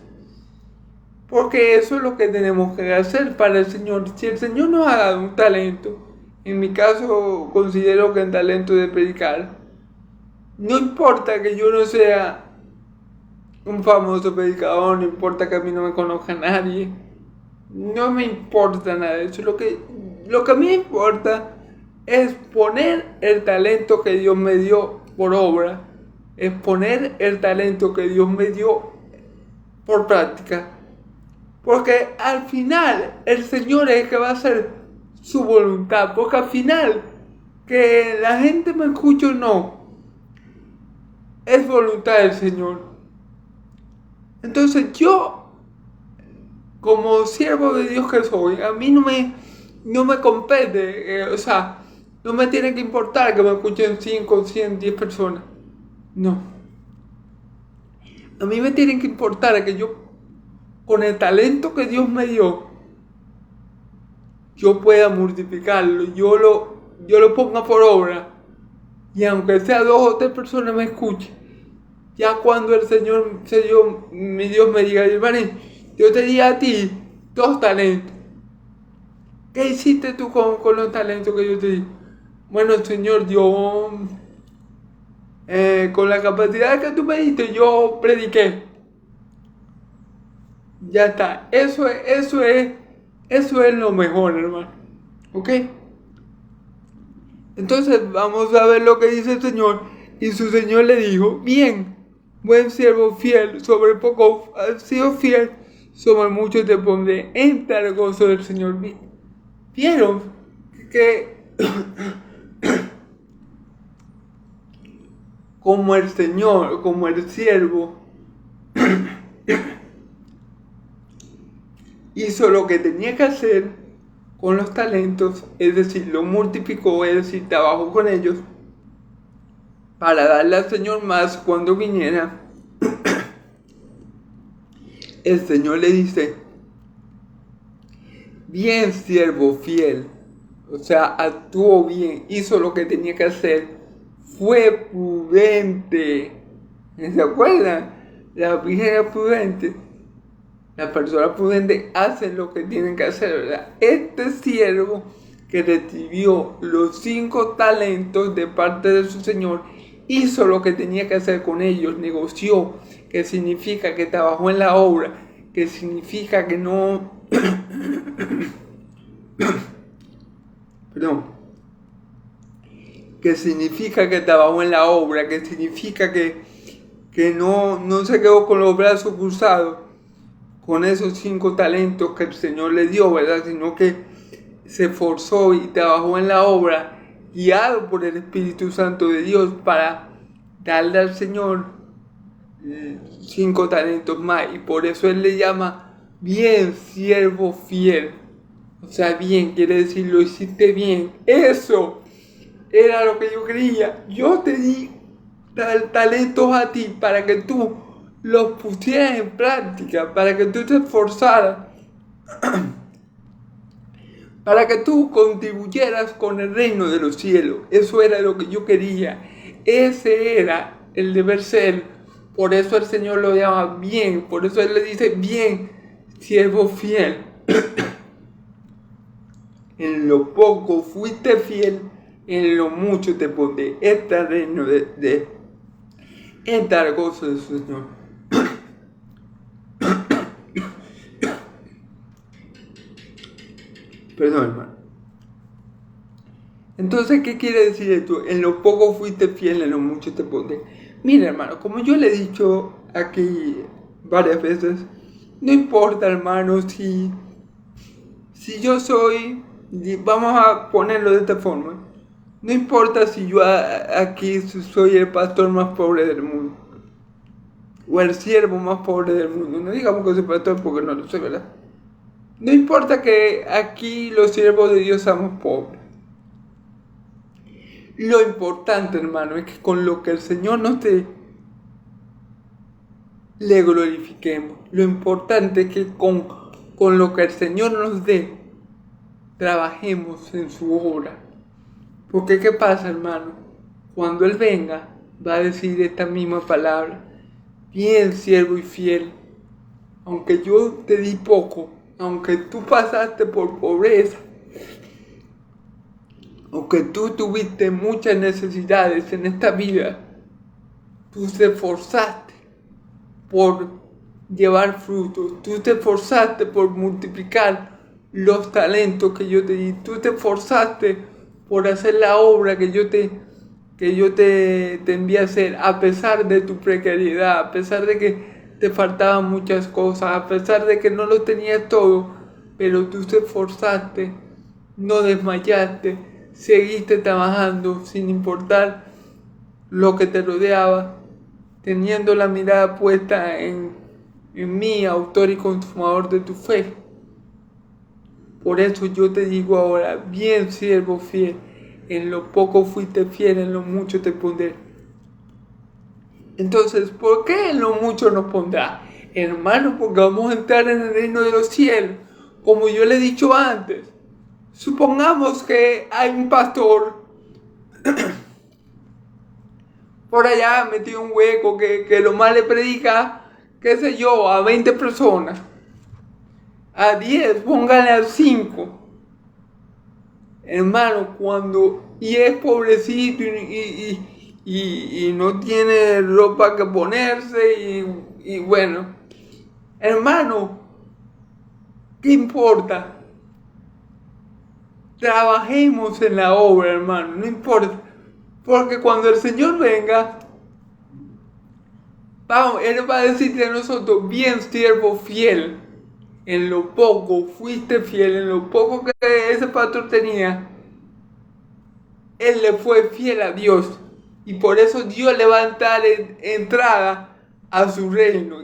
Porque eso es lo que tenemos que hacer para el Señor. Si el Señor nos ha dado un talento, en mi caso considero que el talento de predicar, no importa que yo no sea un famoso predicador, no importa que a mí no me conozca nadie, no me importa nada de eso. Lo que a mí me importa es poner el talento que Dios me dio por obra, es poner el talento que Dios me dio por práctica. Porque al final el Señor es el que va a hacer su voluntad. Porque al final, que la gente me escuche o no, es voluntad del Señor. Entonces yo, como siervo de Dios que soy, a mí no me compete, no me tiene que importar que me escuchen 5, 100, 10 personas. No. A mí me tiene que importar que yo, con el talento que Dios me dio, yo pueda multiplicarlo, yo lo ponga por obra. Y aunque sea 2 o 3 personas me escuchen, ya cuando el Señor, mi Dios me diga: hermano, yo te di a ti 2 talentos. ¿Qué hiciste tú con los talentos que yo te di? Bueno, Señor, yo con la capacidad que tú me diste, yo prediqué. Ya está. Eso es lo mejor, hermano. ¿Ok? Entonces vamos a ver lo que dice el Señor. Y su Señor le dijo: bien, buen siervo fiel, sobre poco has sido fiel, sobre mucho te pondré, entra al gozo del Señor. ¿Vieron que como el Señor, como el siervo hizo lo que tenía que hacer con los talentos, es decir, lo multiplicó, es decir, trabajó con ellos para darle al Señor más cuando viniera? El Señor le dice: bien, siervo fiel, o sea, actuó bien, hizo lo que tenía que hacer, fue prudente. ¿Se acuerdan? La Virgen era prudente. Las personas prudentes hacen lo que tienen que hacer, ¿verdad? Este siervo que recibió los 5 talentos de parte de su Señor, hizo lo que tenía que hacer con ellos, negoció, que significa que trabajó en la obra, que significa que no... Perdón. Que significa que trabajó en la obra, que significa que no se quedó con los brazos cruzados con esos 5 talentos que el Señor le dio, ¿verdad? Sino que se esforzó y trabajó en la obra, guiado por el Espíritu Santo de Dios, para darle al Señor 5 talentos más. Y por eso Él le llama bien, siervo fiel. O sea, bien quiere decir lo hiciste bien. Eso era lo que yo quería. Yo te di talentos a ti para que tú los pusieras en práctica, para que tú te esforzaras, para que tú contribuyeras con el reino de los cielos. Eso era lo que yo quería. Ese era el deber ser. Por eso el Señor lo llama bien. Por eso Él le dice: bien, siervo fiel. En lo poco fuiste fiel, en lo mucho te pondré. Este el reino de el gozo de su Señor. Perdón, hermano. Entonces, ¿qué quiere decir esto? En lo poco fuiste fiel, en lo mucho te pondré. Mira, hermano, como yo le he dicho aquí varias veces, no importa, hermano, si si yo soy, vamos a ponerlo de esta forma, no importa si yo aquí soy el pastor más pobre del mundo, o el siervo más pobre del mundo, no digamos que soy pastor porque no lo soy, ¿verdad? No importa que aquí los siervos de Dios seamos pobres. Lo importante, hermano, es que con lo que el Señor nos dé, le glorifiquemos. Lo importante es que con lo que el Señor nos dé, trabajemos en su obra. Porque ¿qué pasa, hermano? Cuando Él venga, va a decir esta misma palabra: bien, siervo y fiel, aunque yo te di poco, aunque tú pasaste por pobreza, aunque tú tuviste muchas necesidades en esta vida, tú te esforzaste por llevar frutos, tú te esforzaste por multiplicar los talentos que yo te di, tú te esforzaste por hacer la obra que yo te envié a hacer, a pesar de tu precariedad, a pesar de que te faltaban muchas cosas, a pesar de que no lo tenías todo, pero tú te esforzaste, no desmayaste, seguiste trabajando sin importar lo que te rodeaba, teniendo la mirada puesta en mí, autor y consumador de tu fe. Por eso yo te digo ahora: bien, siervo fiel, en lo poco fuiste fiel, en lo mucho te pondré. Entonces, ¿por qué en lo mucho nos pondrá? Hermano, porque vamos a entrar en el reino de los cielos, como yo le he dicho antes. Supongamos que hay un pastor por allá metido en un hueco que lo más le predica, qué sé yo, a 20 personas, a 10, póngale a 5. Hermano, y es pobrecito y no tiene ropa que ponerse y bueno, hermano, ¿qué importa? Trabajemos en la obra, hermano, no importa. Porque cuando el Señor venga, Él va a decirle a nosotros: bien, siervo fiel, en lo poco fuiste fiel, en lo poco que ese pastor tenía, él le fue fiel a Dios. Y por eso Dios le va a dar entrada a su reino.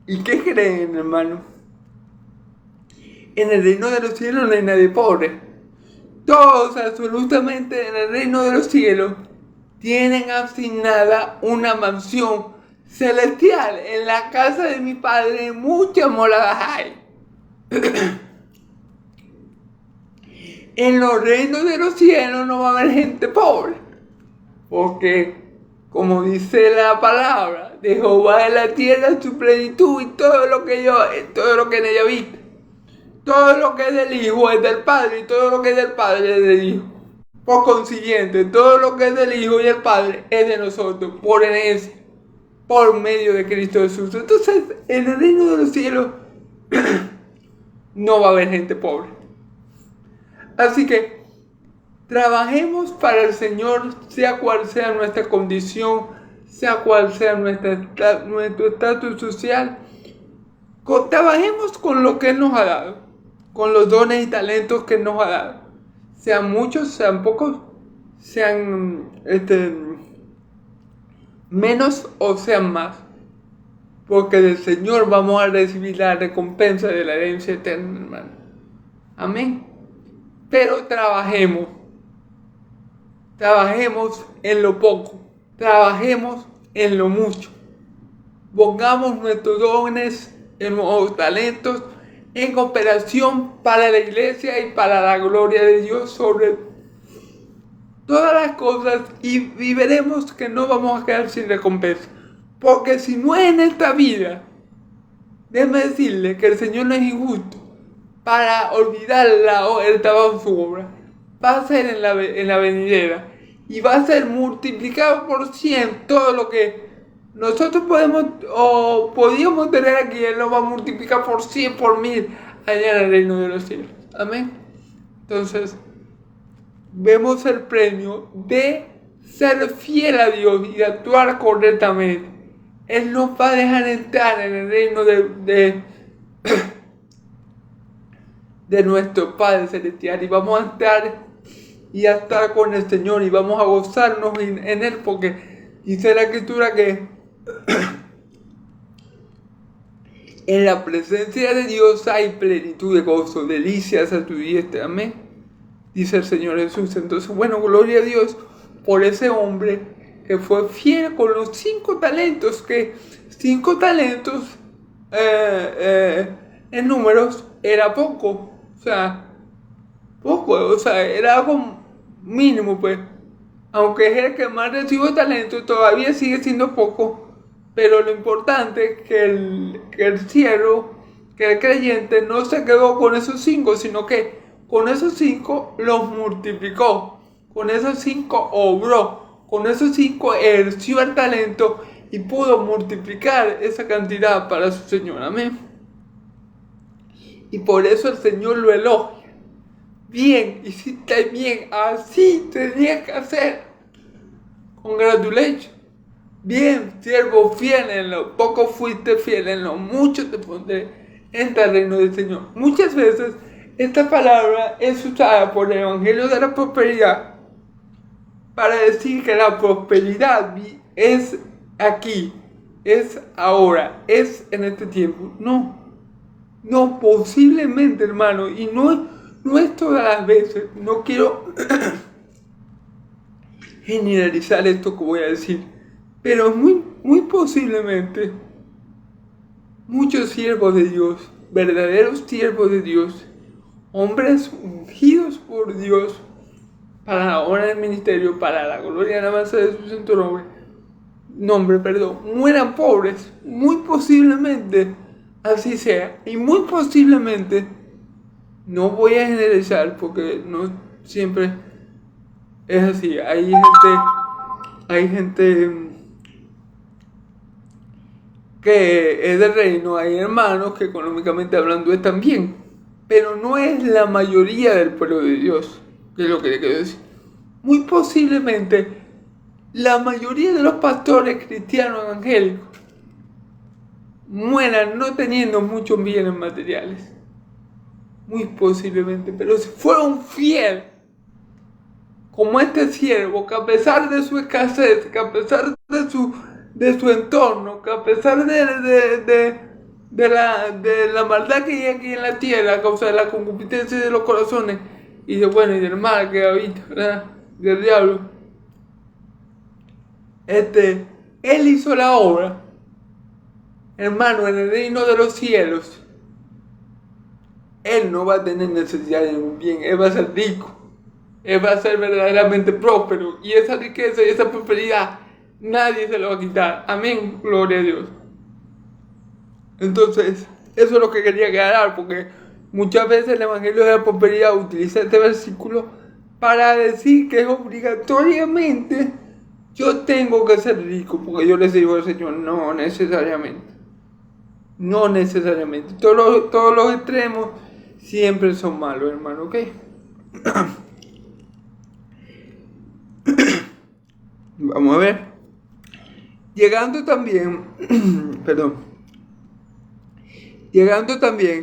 ¿Y qué creen, hermano? En el reino de los cielos no hay nadie pobre. Todos, absolutamente, en el reino de los cielos tienen asignada una mansión celestial. En la casa de mi Padre muchas moradas hay. En los reinos de los cielos no va a haber gente pobre, porque, como dice la palabra, de Jehová es la tierra su plenitud y todo lo que en ella habita. Todo lo que es del Hijo es del Padre y todo lo que es del Padre es del Hijo. Por consiguiente, todo lo que es del Hijo y del Padre es de nosotros, por herencia, por medio de Cristo Jesús. Entonces, en el reino de los cielos no va a haber gente pobre. Así que trabajemos para el Señor, sea cual sea nuestra condición, sea cual sea nuestro estatus social. Trabajemos con lo que Él nos ha dado, con los dones y talentos que Él nos ha dado. Sean muchos, sean pocos, sean menos o sean más. Porque del Señor vamos a recibir la recompensa de la herencia eterna, hermano. Amén. Pero trabajemos en lo poco, trabajemos en lo mucho. Pongamos nuestros dones, nuestros talentos en cooperación para la iglesia y para la gloria de Dios sobre todas las cosas y veremos que no vamos a quedar sin recompensa. Porque si no es en esta vida, déjeme decirle que el Señor no es injusto para olvidar el trabajo de su obra. Va a ser en la venidera y va a ser multiplicado por 100 todo lo que nosotros podíamos tener aquí. Él lo va a multiplicar por 100, por 1000 allá en el reino de los cielos. Amén. Entonces, vemos el premio de ser fiel a Dios y de actuar correctamente. Él nos va a dejar entrar en el reino de nuestro Padre Celestial y vamos a estar con el Señor y vamos a gozarnos en Él, porque dice la Escritura que en la presencia de Dios hay plenitud de gozo, delicias a tu diestra. Amén. Dice el Señor Jesús. Entonces, bueno, gloria a Dios por ese hombre que fue fiel con los 5 talentos, que 5 talentos en números era poco. O sea, era algo mínimo, pues. Aunque es el que más recibe talento, todavía sigue siendo poco. Pero lo importante es que el siervo, que el creyente, no se quedó con esos 5, sino que con esos 5 los multiplicó. Con esos 5 obró. Con esos 5 ejerció el talento y pudo multiplicar esa cantidad para su Señor. Amén. Y por eso el Señor lo elogia. Bien, hiciste bien, así tenías que hacer. Congratulations. Bien, siervo fiel, en lo poco fuiste fiel, en lo mucho te pondré en el reino del Señor. Muchas veces esta palabra es usada por el Evangelio de la Prosperidad para decir que la prosperidad es aquí, es ahora, es en este tiempo. No, posiblemente, hermano, y no es todas las veces. No quiero generalizar esto que voy a decir, pero muy posiblemente muchos siervos de Dios, verdaderos siervos de Dios, hombres ungidos por Dios para la obra del ministerio, para la gloria y la alabanza de su santo nombre, mueran pobres. Muy posiblemente así sea, y muy posiblemente, no voy a generalizar porque no siempre es así. Hay gente que es del reino, hay hermanos que económicamente hablando están bien, pero no es la mayoría del pueblo de Dios, que es lo que le quiero decir. Muy posiblemente la mayoría de los pastores cristianos evangélicos mueran no teniendo muchos bienes materiales. Muy posiblemente, pero si fueron fieles, como este siervo, que a pesar de su escasez, que a pesar de su entorno, que a pesar de la maldad que hay aquí en la tierra a causa de la concupiscencia de los corazones y del mal que habita, ¿verdad? Del diablo, él hizo la obra, hermano, en el reino de los cielos. Él no va a tener necesidad de ningún bien, él va a ser rico, él va a ser verdaderamente próspero, y esa riqueza y esa prosperidad nadie se lo va a quitar. Amén, gloria a Dios. Entonces, eso es lo que quería aclarar, porque muchas veces el Evangelio de la Prosperidad utiliza este versículo para decir que obligatoriamente yo tengo que ser rico, porque yo le sirvo al Señor. No necesariamente. No necesariamente. Todos los extremos siempre son malos, hermano, ¿ok? Vamos a ver. Llegando también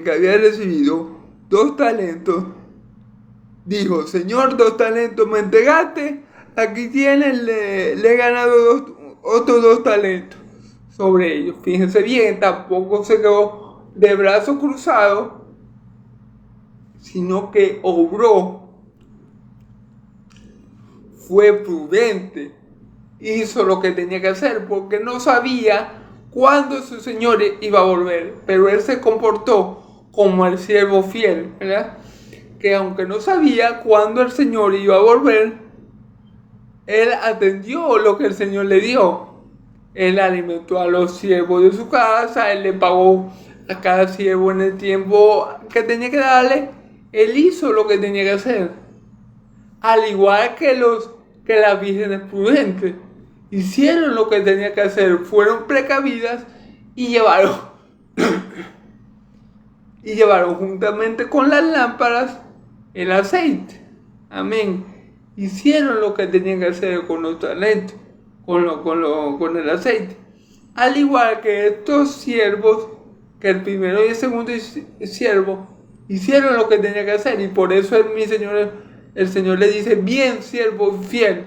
que había recibido 2 talentos, dijo: Señor, 2 talentos me entregaste, aquí tienes, le he ganado otros 2 talentos sobre ellos. Fíjense bien, tampoco se quedó de brazos cruzados, sino que obró, fue prudente, hizo lo que tenía que hacer, porque no sabía cuándo su Señor iba a volver, pero él se comportó como el siervo fiel, ¿verdad? Que aunque no sabía cuándo el Señor iba a volver, él atendió lo que el Señor le dio. Él alimentó a los siervos de su casa, él le pagó a cada siervo en el tiempo que tenía que darle. Él hizo lo que tenía que hacer. Al igual que las vírgenes prudentes, hicieron lo que tenía que hacer, fueron precavidas y llevaron juntamente con las lámparas el aceite. Amén. Hicieron lo que tenían que hacer con los talentos, con el aceite. Al igual que estos siervos, que el primero y el segundo siervo hicieron lo que tenía que hacer, y por eso el Señor le dice, bien siervo fiel.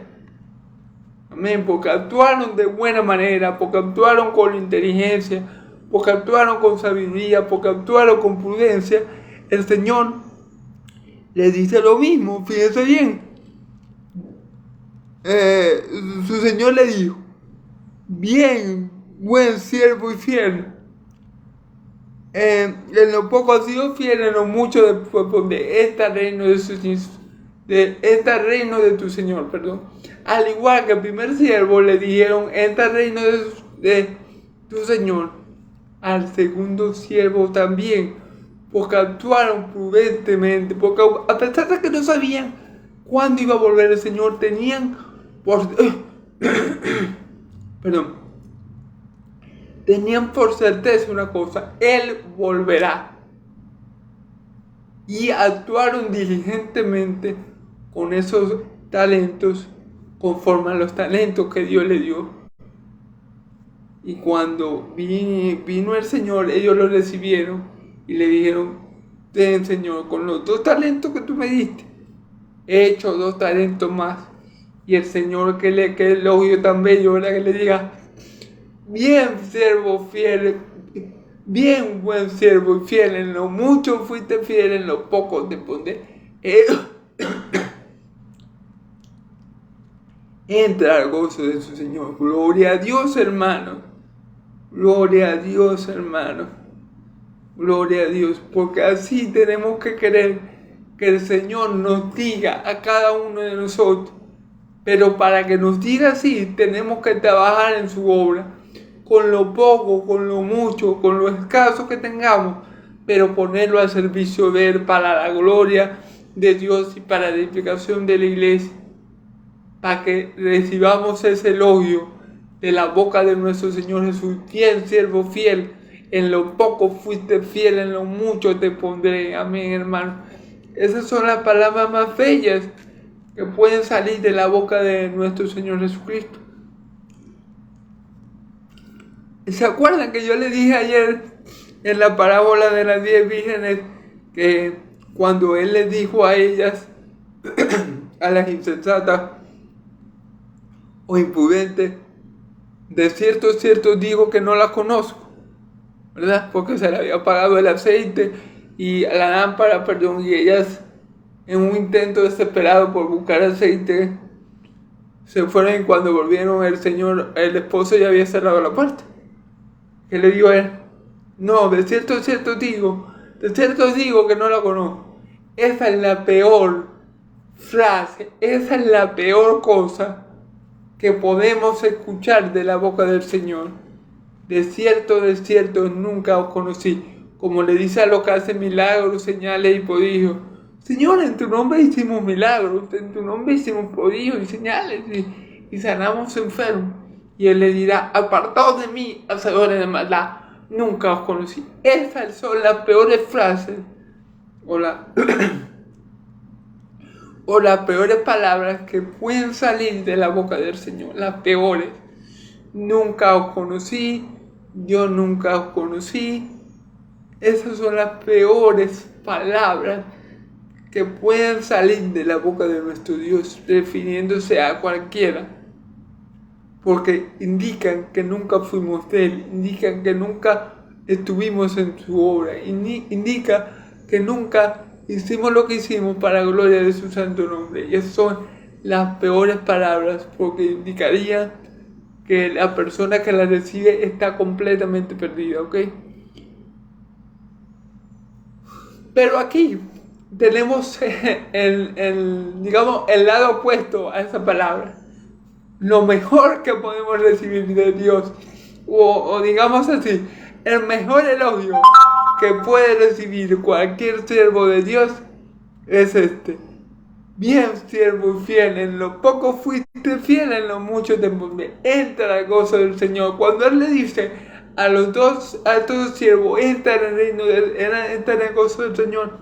Amén, porque actuaron de buena manera, porque actuaron con inteligencia, porque actuaron con sabiduría, porque actuaron con prudencia. El Señor le dice lo mismo, fíjense bien. Su Señor le dijo, bien, buen siervo y fiel. En lo poco has sido fiel, en lo mucho de este reino de tu Señor, perdón. Al igual que el primer siervo le dijeron, este reino de tu Señor, al segundo siervo también, porque actuaron prudentemente, porque a pesar de que no sabían cuándo iba a volver el Señor, tenían por certeza una cosa, Él volverá. Y actuaron diligentemente con esos talentos, conforme a los talentos que Dios le dio. Y cuando vino el Señor, ellos lo recibieron y le dijeron, ten, Señor, con los 2 talentos que tú me diste, he hecho 2 talentos más. Y el Señor, que elogio tan bello, ¿verdad? Que le diga, bien siervo fiel, bien buen siervo y fiel, en lo mucho fuiste fiel, en lo poco te pondré. Entra al gozo de su Señor. Gloria a Dios, hermano. Gloria a Dios, hermano. Gloria a Dios, porque así tenemos que querer que el Señor nos diga a cada uno de nosotros. Pero para que nos diga así, tenemos que trabajar en su obra, con lo poco, con lo mucho, con lo escaso que tengamos, pero ponerlo al servicio de Él para la gloria de Dios y para la edificación de la iglesia, para que recibamos ese elogio de la boca de nuestro Señor Jesús. Bien, siervo fiel, en lo poco fuiste fiel, en lo mucho te pondré. Amén, hermano. Esas son las palabras más bellas que pueden salir de la boca de nuestro Señor Jesucristo. ¿Se acuerdan que yo les dije ayer en la parábola de las 10 vírgenes que cuando Él les dijo a ellas, a las insensatas o imprudentes, de cierto digo que no las conozco, ¿verdad? Porque se le había apagado el aceite y la lámpara, y ellas, en un intento desesperado por buscar aceite, se fueron, y cuando volvieron el esposo ya había cerrado la puerta. ¿Qué le dijo él? No, de cierto digo que no la conozco. Esa es la peor frase, esa es la peor cosa que podemos escuchar de la boca del Señor. De cierto, nunca os conocí. Como le dice a los que hacen milagros, señales y prodigios. Señor, en tu nombre hicimos milagros, en tu nombre hicimos prodigios y señales y sanamos enfermos. Y Él le dirá, apartaos de mí, hacedores de maldad, nunca os conocí. Esas son las peores frases o las peores palabras que pueden salir de la boca del Señor. Las peores. Nunca os conocí, yo nunca os conocí. Esas son las peores palabras que pueden salir de la boca de nuestro Dios, refiriéndose a cualquiera. Porque indican que nunca fuimos de Él, indican que nunca estuvimos en su obra, indica que nunca hicimos lo que hicimos para la gloria de su santo nombre. Y esas son las peores palabras, porque indicarían que la persona que la recibe está completamente perdida, ¿ok? Pero aquí tenemos el lado opuesto a esa palabra. Lo mejor que podemos recibir de Dios, o digamos así, el mejor elogio que puede recibir cualquier siervo de Dios es este. Bien, siervo y fiel, en lo poco fuiste fiel, en lo mucho te pondré. Entra al gozo del Señor. Cuando Él le dice a todos siervos, entra en el gozo del Señor.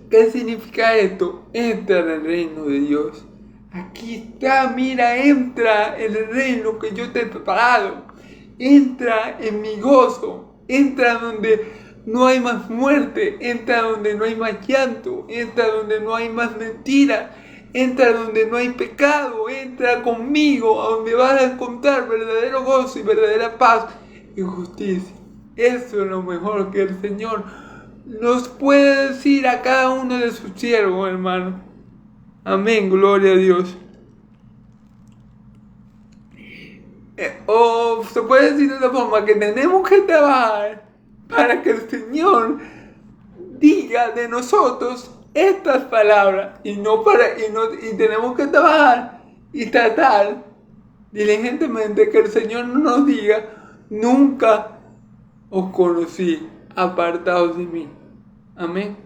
¿Qué significa esto? Entra en el reino de Dios. Aquí está, mira, entra en el reino que yo te he preparado. Entra en mi gozo. Entra donde no hay más muerte, entra donde no hay más llanto, entra donde no hay más mentira, entra donde no hay pecado, entra conmigo a donde vas a encontrar verdadero gozo y verdadera paz y justicia. Eso es lo mejor que el Señor nos puede decir a cada uno de sus siervos, hermano. Amén, gloria a Dios. O se puede decir de otra forma que tenemos que trabajar para que el Señor diga de nosotros estas palabras y tenemos que trabajar y tratar diligentemente que el Señor no nos diga: nunca os conocí, apartados de mí. Amén.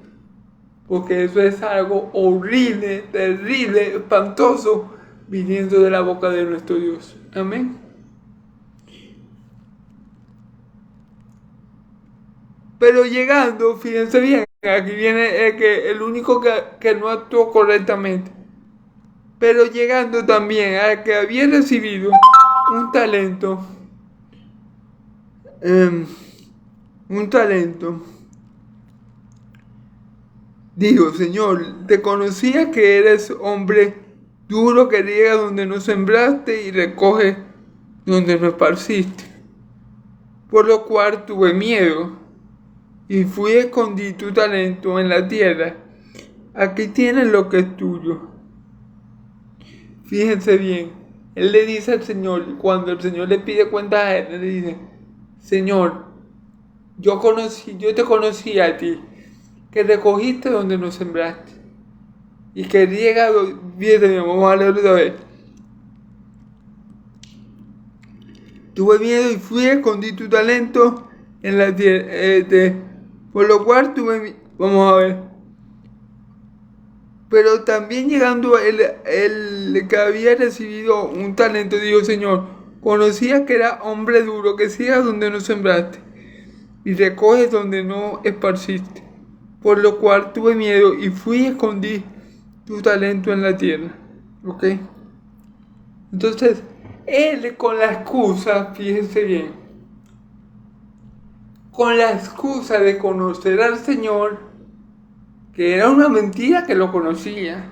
Porque eso es algo horrible, terrible, espantoso, viniendo de la boca de nuestro Dios. Amén. Pero llegando, fíjense bien, aquí viene el único que no actuó correctamente. Pero llegando también a que había recibido un talento, dijo: Señor, te conocía que eres hombre duro, que riega donde no sembraste y recoge donde no esparciste. Por lo cual tuve miedo y fui a esconder tu talento en la tierra. Aquí tienes lo que es tuyo. Fíjense bien, él le dice al Señor, cuando el Señor le pide cuentas a él, le dice: Señor, yo te conocí a ti, que recogiste donde no sembraste, y que riega, vamos a leerlo otra vez. Tuve miedo y fui a esconder tu talento en la tierra, por lo cual vamos a ver. Pero también llegando el que había recibido un talento, dijo: Señor, conocía que era hombre duro, que sigas donde no sembraste y recoges donde no esparciste. Por lo cual tuve miedo y fui y escondí tu talento en la tierra. ¿Ok? Entonces, él con la excusa, fíjense bien, con la excusa de conocer al Señor, que era una mentira que lo conocía.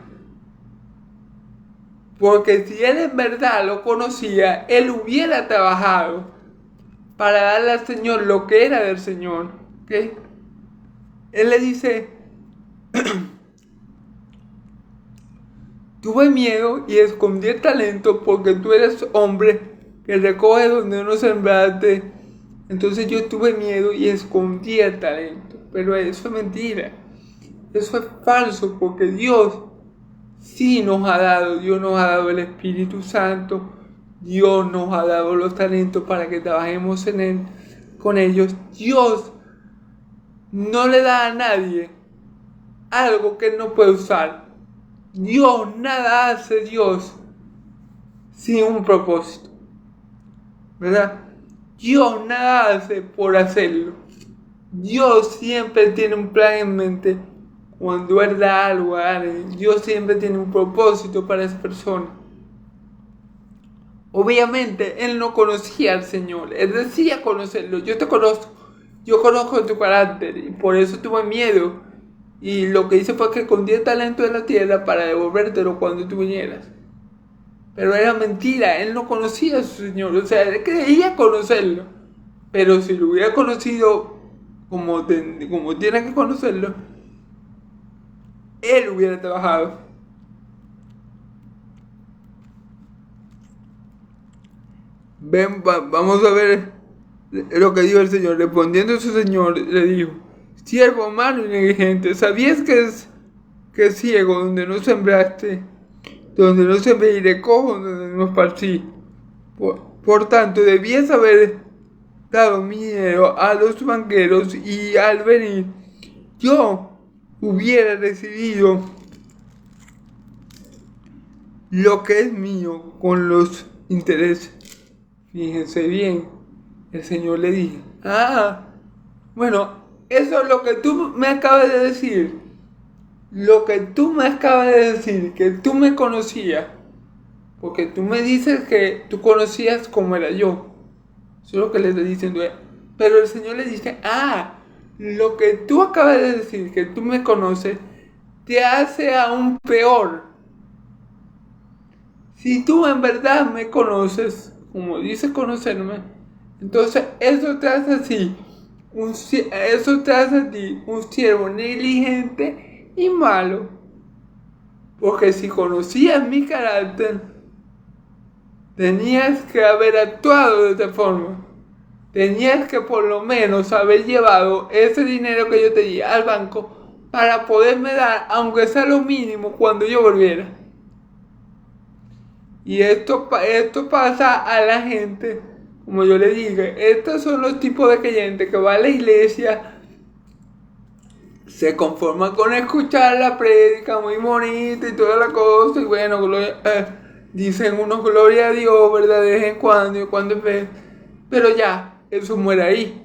Porque si él en verdad lo conocía, él hubiera trabajado para darle al Señor lo que era del Señor. ¿Okay? Él le dice: tuve miedo y escondí el talento porque tú eres hombre que recoge donde no sembraste. Entonces yo tuve miedo y escondí el talento. Pero eso es mentira. Eso es falso, porque Dios sí nos ha dado el Espíritu Santo. Dios nos ha dado los talentos para que trabajemos con ellos. Dios no le da a nadie algo que él no puede usar. Nada hace Dios sin un propósito, ¿verdad? Dios nada hace por hacerlo. Dios siempre tiene un plan en mente. Cuando Él da algo a alguien, Dios siempre tiene un propósito para esa persona. Obviamente, Él no conocía al Señor. Él decía conocerlo. Yo te conozco. Yo conozco tu carácter. Y por eso tuve miedo. Y lo que hice fue que escondí el talento en la tierra para devolvértelo cuando tú vinieras. Pero era mentira. Él no conocía a su Señor. O sea, él creía conocerlo. Pero si lo hubiera conocido como tiene que conocerlo, él hubiera trabajado. Vamos a ver lo que dijo el Señor. Respondiendo a su Señor, le dijo: siervo malo y negligente, ¿sabías que es ciego donde no sembraste, donde no sembré y recojo donde no esparcí? Por tanto, debías haber dado mi dinero a los banqueros y al venir yo hubiera recibido lo que es mío con los intereses. Fíjense bien, el Señor le dijo: bueno, eso es lo que tú me acabas de decir. Lo que tú me acabas de decir, que tú me conocías, porque tú me dices que tú conocías como era yo. Eso es lo que le estoy diciendo. Pero el Señor le dice: lo que tú acabas de decir, que tú me conoces, te hace aún peor. Si tú en verdad me conoces, como dices conocerme, entonces eso te hace así, eso te hace a ti un siervo negligente y malo. Porque si conocías mi carácter, tenías que haber actuado de esta forma. Tenías que por lo menos haber llevado ese dinero que yo te di al banco para poderme dar, aunque sea lo mínimo, cuando yo volviera. Y esto pasa a la gente, como yo le dije, estos son los tipos de creyentes que va a la iglesia, se conforman con escuchar la prédica muy bonita y toda la cosa, y bueno, dicen unos gloria a Dios, ¿verdad? De vez en cuando y cuando en vez, pero ya. Eso muere ahí.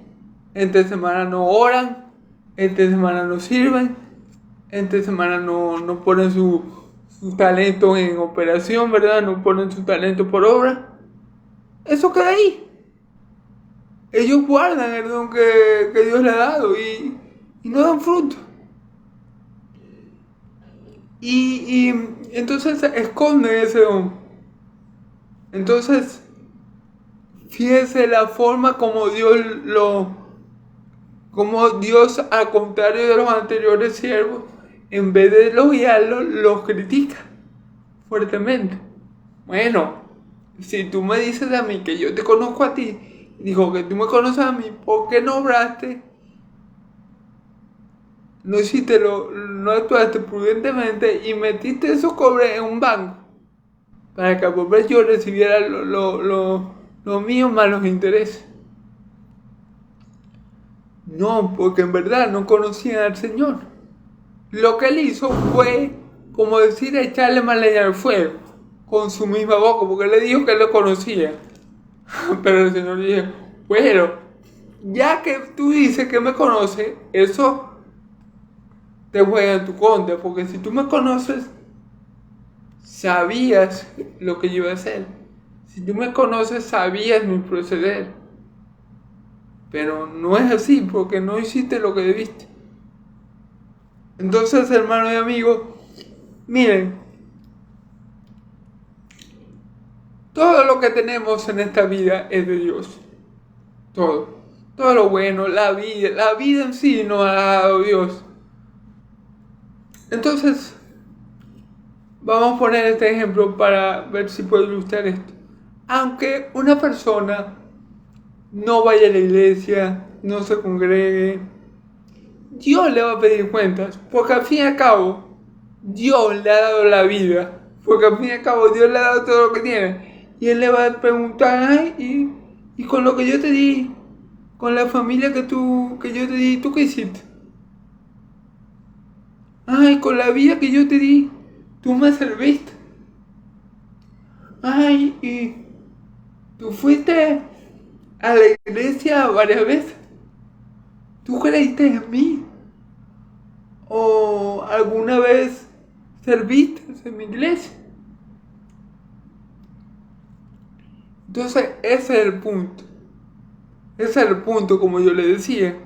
Entre semana no oran, entre semana no sirven, entre semana no ponen su talento en operación, ¿verdad? No ponen su talento por obra. Eso queda ahí. Ellos guardan el don que Dios le ha dado y no dan fruto. Y entonces esconden ese don. Entonces, fíjese la forma como Dios, al contrario de los anteriores siervos, en vez de elogiarlos, los critica fuertemente. Bueno, si tú me dices a mí que yo te conozco a ti, digo que tú me conoces a mí, ¿por qué no obraste? No actuaste prudentemente y metiste esos cobres en un banco para que a volver yo recibiera lo mío más los intereses. No, porque en verdad no conocían al Señor. Lo que él hizo fue, como decir, echarle más leña al fuego con su misma boca, porque él le dijo que él lo conocía. Pero el Señor dijo, bueno, ya que tú dices que me conoces, eso te juega en tu contra, porque si tú me conoces, sabías lo que yo iba a hacer. Si tú me conoces, sabías mi proceder. Pero no es así, porque no hiciste lo que debiste. Entonces, hermanos y amigos, miren, todo lo que tenemos en esta vida es de Dios. Todo lo bueno, la vida en sí nos ha dado Dios. Entonces, vamos a poner este ejemplo para ver si puedo ilustrar esto. Aunque una persona no vaya a la iglesia, no se congregue, Dios le va a pedir cuentas, porque al fin y al cabo, Dios le ha dado la vida, porque al fin y al cabo Dios le ha dado todo lo que tiene, y Él le va a preguntar, ay, y con lo que yo te di, con la familia que yo te di, ¿tú qué hiciste? Ay, con la vida que yo te di, tú me serviste. Ay, y tú fuiste a la iglesia varias veces. ¿Tú creíste en mí? ¿O alguna vez serviste en mi iglesia? Entonces, ese es el punto. Ese es el punto, como yo le decía.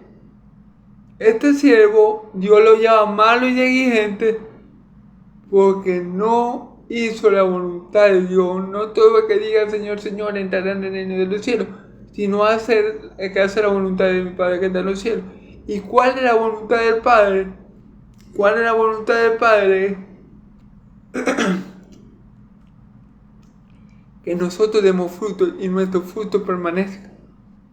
Este siervo, Dios lo llama malo y negligente porque no hizo la voluntad de Dios. No todo lo que diga el Señor, Señor, entrará en el reino de los cielos, sino que hacer la voluntad de mi Padre que está en los cielos. ¿Y cuál es la voluntad del Padre? ¿Cuál es la voluntad del Padre? Que nosotros demos fruto y nuestro fruto permanezca.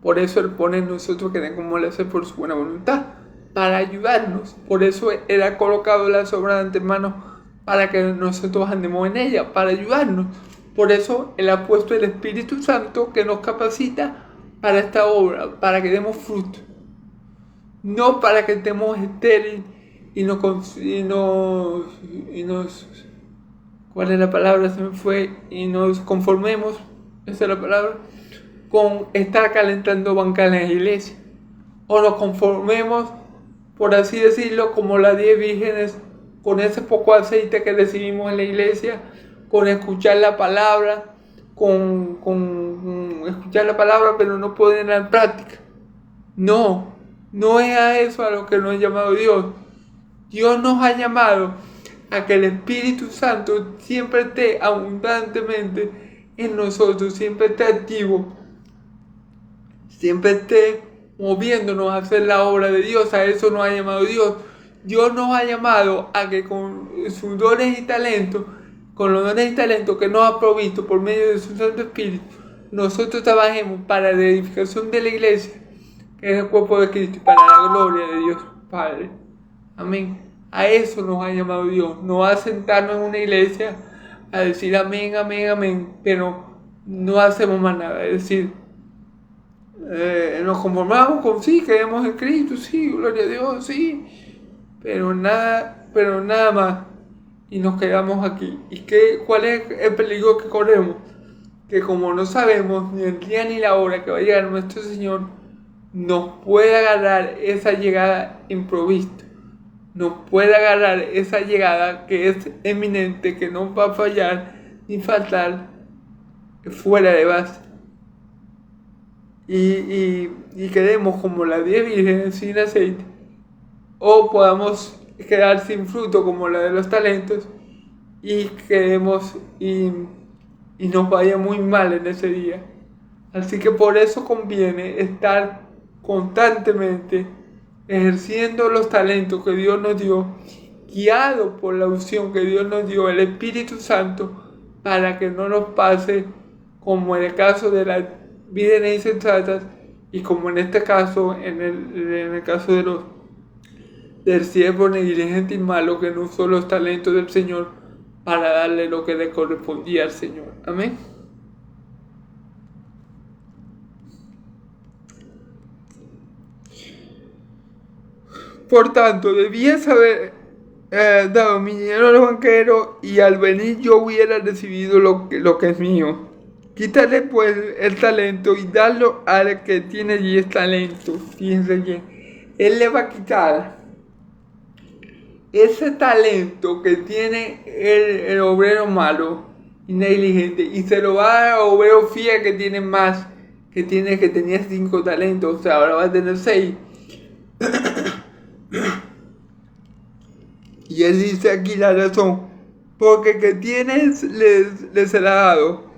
Por eso Él pone en nosotros que tengamos el hacer por su buena voluntad, para ayudarnos. Por eso Él ha colocado las obras de antemano para que nosotros andemos en ella, para ayudarnos. Por eso Él ha puesto el Espíritu Santo que nos capacita para esta obra, para que demos fruto. No para que estemos estériles y nos ¿cuál es la palabra? Se me fue. Y nos conformemos, esa es la palabra, con estar calentando bancales en la iglesia. O nos conformemos, por así decirlo, como las 10 vírgenes, con ese poco aceite que recibimos en la iglesia, con escuchar la palabra, con escuchar la palabra, pero no ponerla en práctica. No, No es a eso a lo que nos ha llamado Dios. Dios nos ha llamado a que el Espíritu Santo siempre esté abundantemente en nosotros, siempre esté activo, siempre esté moviéndonos a hacer la obra de Dios. A eso nos ha llamado Dios. Dios nos ha llamado a que con sus dones y talentos, con los dones y talentos que nos ha provisto por medio de su Santo Espíritu, nosotros trabajemos para la edificación de la iglesia, que es el cuerpo de Cristo, y para la gloria de Dios Padre. Amén. A eso nos ha llamado Dios. No a sentarnos en una iglesia a decir amén, amén, amén, pero no hacemos más nada. Es decir, nos conformamos con sí, creemos en Cristo, sí, gloria a Dios, sí, pero nada más. Y nos quedamos aquí. ¿Y cuál es el peligro que corremos? Que como no sabemos ni el día ni la hora que va a llegar nuestro Señor, nos puede agarrar esa llegada imprevista. Nos puede agarrar esa llegada que es eminente, que no va a fallar ni faltar, fuera de base. Y quedemos como las 10 vírgenes sin aceite, o podamos quedar sin fruto como la de los talentos, y quedemos y nos vaya muy mal en ese día. Así que por eso conviene estar constantemente ejerciendo los talentos que Dios nos dio, guiado por la unción que Dios nos dio, el Espíritu Santo, para que no nos pase como en el caso de las vírgenes insensatas, y como en este caso, en el caso del siervo negligente y malo, que no usó los talentos del Señor para darle lo que le correspondía al Señor. Amén. Por tanto, debías haber dado mi dinero a los banqueros, y al venir yo hubiera recibido lo que es mío. Quítale pues el talento y darlo al que tiene 10 talentos. Fíjense bien, él le va a quitar ese talento que tiene el obrero malo y negligente, y se lo va a dar al obrero fiel que tiene más, que tenía 5 talentos, o sea, ahora va a tener 6. Y él dice aquí la razón: porque que tienes les será dado,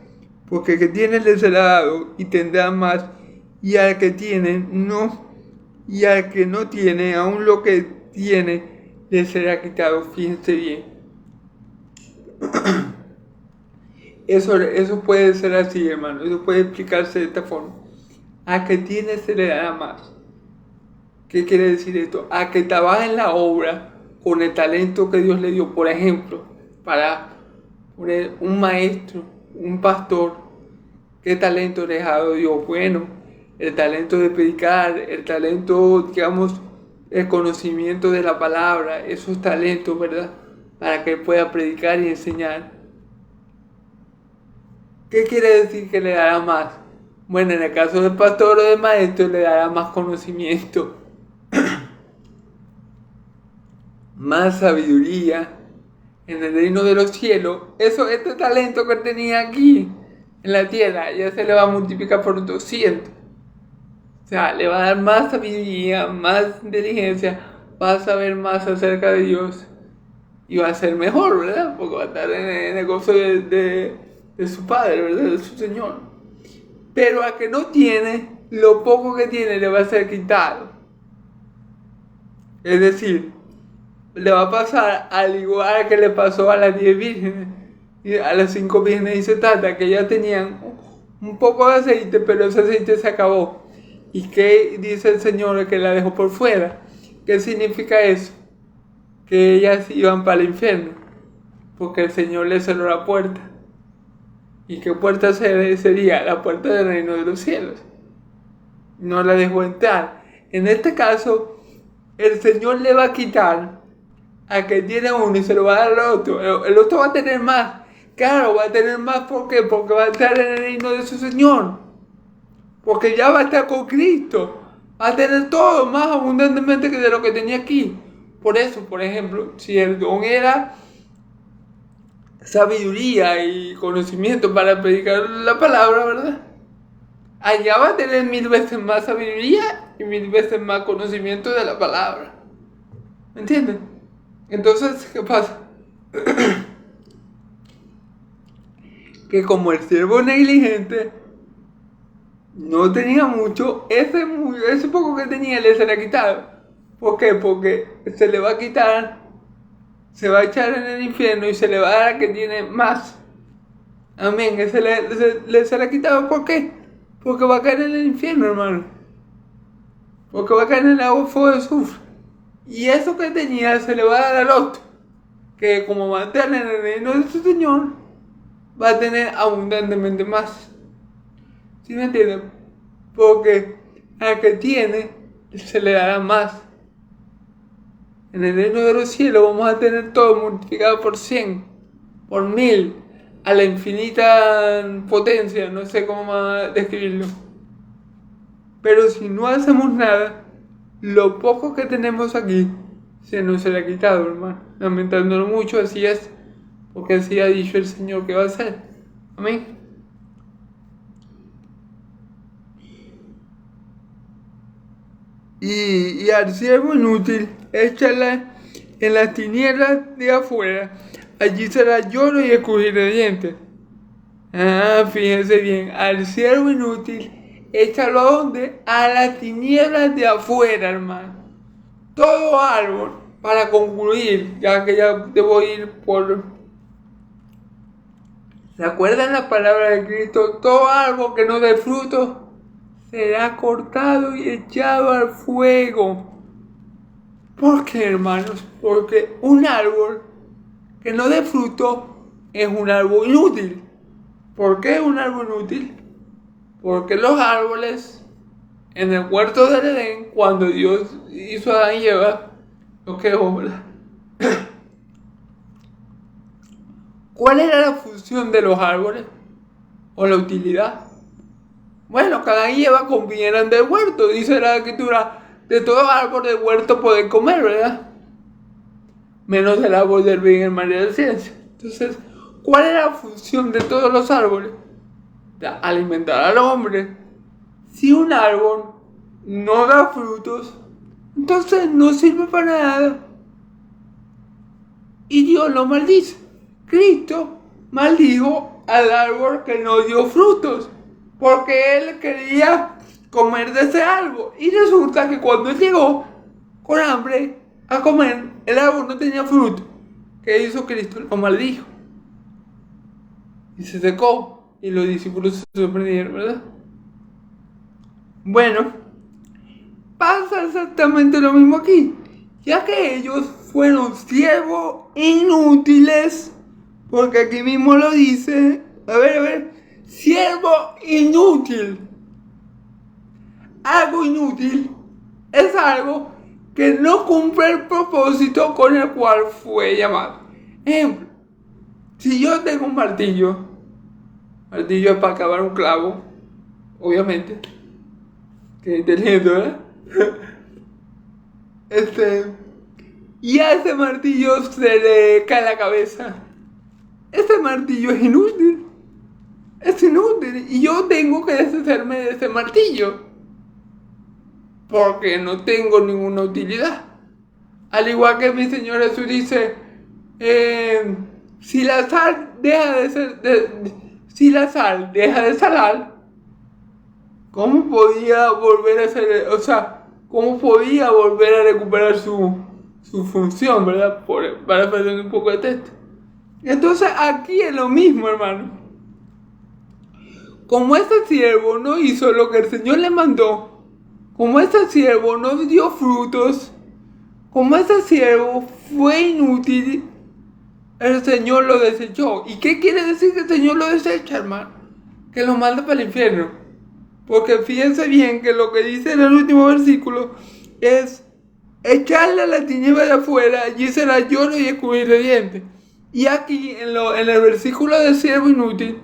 porque que tienes les será dado y tendrá más, y al que tiene no, y al que no tiene, aún lo que tiene le será quitado. Fíjense bien. Eso puede ser así, hermano. Eso puede explicarse de esta forma. A que tiene se le dará más. ¿Qué quiere decir esto? A que trabaja en la obra con el talento que Dios le dio. Por ejemplo, para poner un maestro, un pastor, ¿qué talento le ha dado Dios? Bueno, el talento de predicar, el talento, digamos, el conocimiento de la palabra, esos talentos, ¿verdad? Para que pueda predicar y enseñar. ¿Qué quiere decir que le dará más? Bueno, en el caso del pastor o del maestro, le dará más conocimiento, más sabiduría en el reino de los cielos. Este talento que tenía aquí en la tierra ya se le va a multiplicar por 200. O sea, le va a dar más sabiduría, más inteligencia, va a saber más acerca de Dios y va a ser mejor, ¿verdad? Porque va a estar en el gozo de su Padre, ¿verdad? De su Señor. Pero a que no tiene, lo poco que tiene le va a ser quitado. Es decir, le va a pasar al igual que le pasó a las 10 vírgenes, a las 5 vírgenes insensatas, que ya tenían un poco de aceite, pero ese aceite se acabó. ¿Y qué dice el Señor? Que la dejó por fuera. ¿Qué significa eso? Que ellas iban para el infierno, porque el Señor les cerró la puerta. ¿Y qué puerta sería? La puerta del reino de los cielos. No la dejó entrar. En este caso, el Señor le va a quitar a que tiene uno y se lo va a dar al otro. El otro va a tener más. Claro, va a tener más. ¿Por qué? Porque va a estar en el reino de su Señor. Porque ya va a estar con Cristo. Va a tener todo más abundantemente que de lo que tenía aquí. Por eso, por ejemplo, si el don era sabiduría y conocimiento para predicar la palabra, ¿verdad? Allá va a tener 1000 veces más sabiduría y 1000 veces más conocimiento de la palabra. ¿Me entienden? Entonces, ¿qué pasa? Que como el siervo negligente no tenía mucho, ese poco que tenía le será quitado. ¿Por qué? Porque se le va a quitar, se va a echar en el infierno y se le va a dar a que tiene más. Amén. Ese le será quitado. ¿Por qué? Porque va a caer en el infierno, hermano. Porque va a caer en el agua, fuego de azufre. Y eso que tenía se le va a dar al otro, que como va a estar en el reino de su Señor, va a tener abundantemente más. ¿Sí me entienden? Porque al que tiene se le dará más. En el reino de los cielos vamos a tener todo multiplicado por 100, por 1000, a la infinita potencia, no sé cómo más describirlo. Pero si no hacemos nada, lo poco que tenemos aquí se nos será quitado, hermano. Lamentándolo mucho, así es, porque así ha dicho el Señor que va a hacer. Amén. Y al siervo inútil, échala en las tinieblas de afuera. Allí será lloro y escurrir de dientes. Fíjense bien, al siervo inútil, échalo a dónde? A las tinieblas de afuera, hermano. Todo árbol, para concluir, ya que ya debo ir por... ¿Se acuerdan la palabra de Cristo? Todo árbol que no dé fruto será cortado y echado al fuego. ¿Por qué, hermanos? Porque un árbol que no dé fruto es un árbol inútil. ¿Por qué es un árbol inútil? Porque los árboles en el huerto del Edén, cuando Dios hizo a Adán y Eva, lo que ¿verdad? ¿Cuál era la función de los árboles? ¿O la utilidad? Bueno, que Adán y Eva comieran del huerto, dice la escritura, de todo árbol del huerto poder comer, ¿verdad? Menos del árbol del bien y el mal de la ciencia. Entonces, ¿cuál era la función de todos los árboles? Alimentar al hombre. Si un árbol no da frutos, entonces no sirve para nada. Y Dios lo maldice. Cristo maldijo al árbol que no dio frutos, porque él quería comer de ese árbol. Y resulta que cuando él llegó con hambre a comer, el árbol no tenía fruto. ¿Qué hizo Cristo? Lo maldijo. Y se secó. Y los discípulos se sorprendieron, ¿verdad? Bueno, pasa exactamente lo mismo aquí. Ya que ellos fueron siervos inútiles, porque aquí mismo lo dice, a ver, siervo inútil. Algo inútil es algo que no cumple el propósito con el cual fue llamado. Ejemplo, si yo tengo un martillo es para clavar un clavo, obviamente. Qué inteligente, ¿verdad? Y a ese martillo se le cae la cabeza. Ese martillo es inútil. Es inútil. Y yo tengo que deshacerme de ese martillo, porque no tengo ninguna utilidad. Al igual que mi Señor Jesús dice, si la sal deja de salar, ¿cómo podía volver a ser, cómo podía volver a recuperar su función, ¿verdad? Para hacer un poco de texto. Entonces aquí es lo mismo, hermano. Como este siervo no hizo lo que el Señor le mandó, como este siervo no dio frutos, como este siervo fue inútil, el Señor lo desechó. ¿Y qué quiere decir que el Señor lo desecha, hermano? Que lo manda para el infierno. Porque fíjense bien que lo que dice en el último versículo es echarle a la tiniebla de afuera, allí será lloro y escurrir de dientes. Y aquí en el versículo del siervo inútil,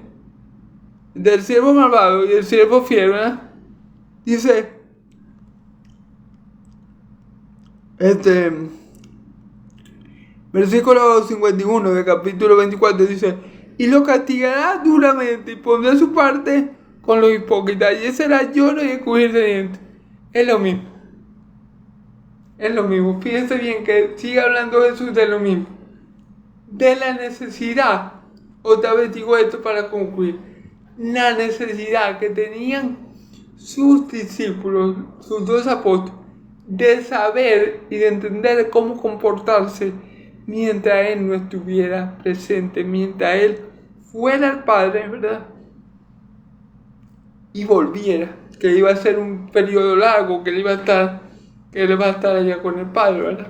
del siervo malvado y del siervo fiel, ¿verdad? Dice, versículo 51 del capítulo 24 dice, y lo castigará duramente y pondrá su parte con los hipócritas, y ese será lloro y escurrir de dientes. Es lo mismo. Es lo mismo. Fíjense bien que sigue hablando Jesús de lo mismo. De la necesidad. Otra vez digo esto para concluir. La necesidad que tenían sus discípulos, sus 2 apóstoles, de saber y de entender cómo comportarse mientras Él no estuviera presente, mientras Él fuera el Padre, ¿verdad? Y volviera, que iba a ser un periodo largo, que Él va a estar allá con el Padre, ¿verdad?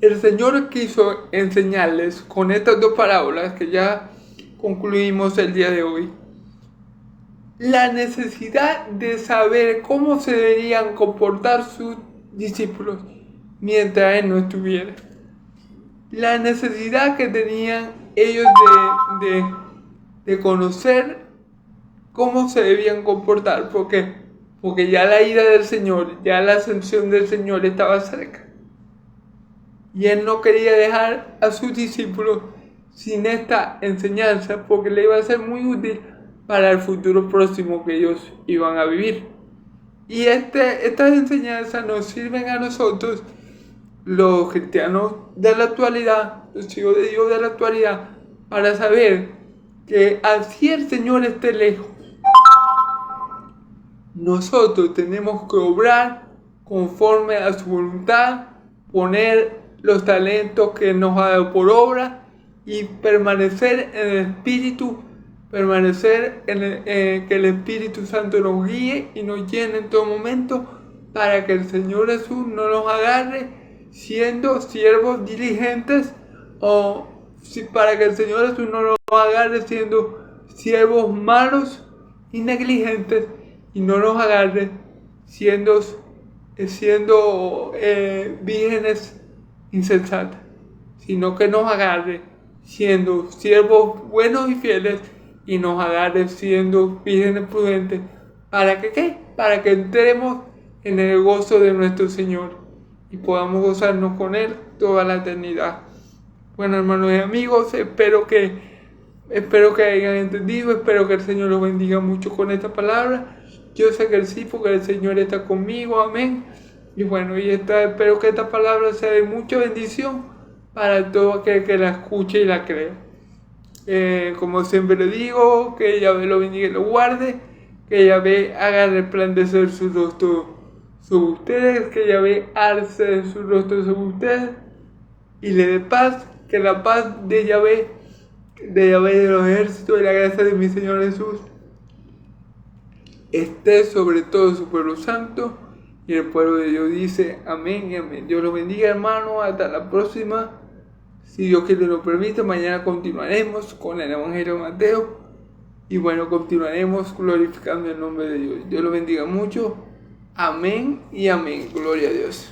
El Señor quiso enseñarles con estas 2 parábolas que ya concluimos el día de hoy, la necesidad de saber cómo se deberían comportar sus discípulos mientras Él no estuviera. La necesidad que tenían ellos de conocer cómo se debían comportar. ¿Por qué? Porque ya la ira del Señor, ya la ascensión del Señor estaba cerca. Y Él no quería dejar a sus discípulos sin esta enseñanza porque le iba a ser muy útil para el futuro próximo que ellos iban a vivir. Y estas enseñanzas nos sirven a nosotros, los cristianos de la actualidad, los hijos de Dios de la actualidad, para saber que así el Señor esté lejos, nosotros tenemos que obrar conforme a su voluntad, poner los talentos que nos ha dado por obra y permanecer en el Espíritu, permanecer que el Espíritu Santo nos guíe y nos llene en todo momento para que el Señor Jesús no nos agarre siendo siervos diligentes o para que el Señor Jesús no nos agarre siendo siervos malos y negligentes y no nos agarre siendo vírgenes insensatas, sino que nos agarre siendo siervos buenos y fieles y nos agarre siendo vírgenes prudentes. ¿Para que qué? Para que entremos en el gozo de nuestro Señor y podamos gozarnos con Él toda la eternidad. Bueno, hermanos y amigos, espero que hayan entendido, espero que el Señor los bendiga mucho con esta palabra. Yo sé que Él sí, porque el Señor está conmigo, amén. Y bueno, espero que esta palabra sea de mucha bendición para todo aquel que la escuche y la crea. Como siempre le digo, que Yahvé lo bendiga y lo guarde, que Yahvé haga resplandecer su rostro sobre ustedes, que Yahvé alce su rostro sobre ustedes y le dé paz, que la paz de Yahvé de los ejércitos y la gracia de mi Señor Jesús esté sobre todo su pueblo santo. Y el pueblo de Dios dice amén y amén. Dios los bendiga, hermano. Hasta la próxima. Si Dios quiere lo permite, mañana continuaremos con el Evangelio de Mateo. Y bueno, continuaremos glorificando el nombre de Dios. Dios los bendiga mucho. Amén y amén. Gloria a Dios.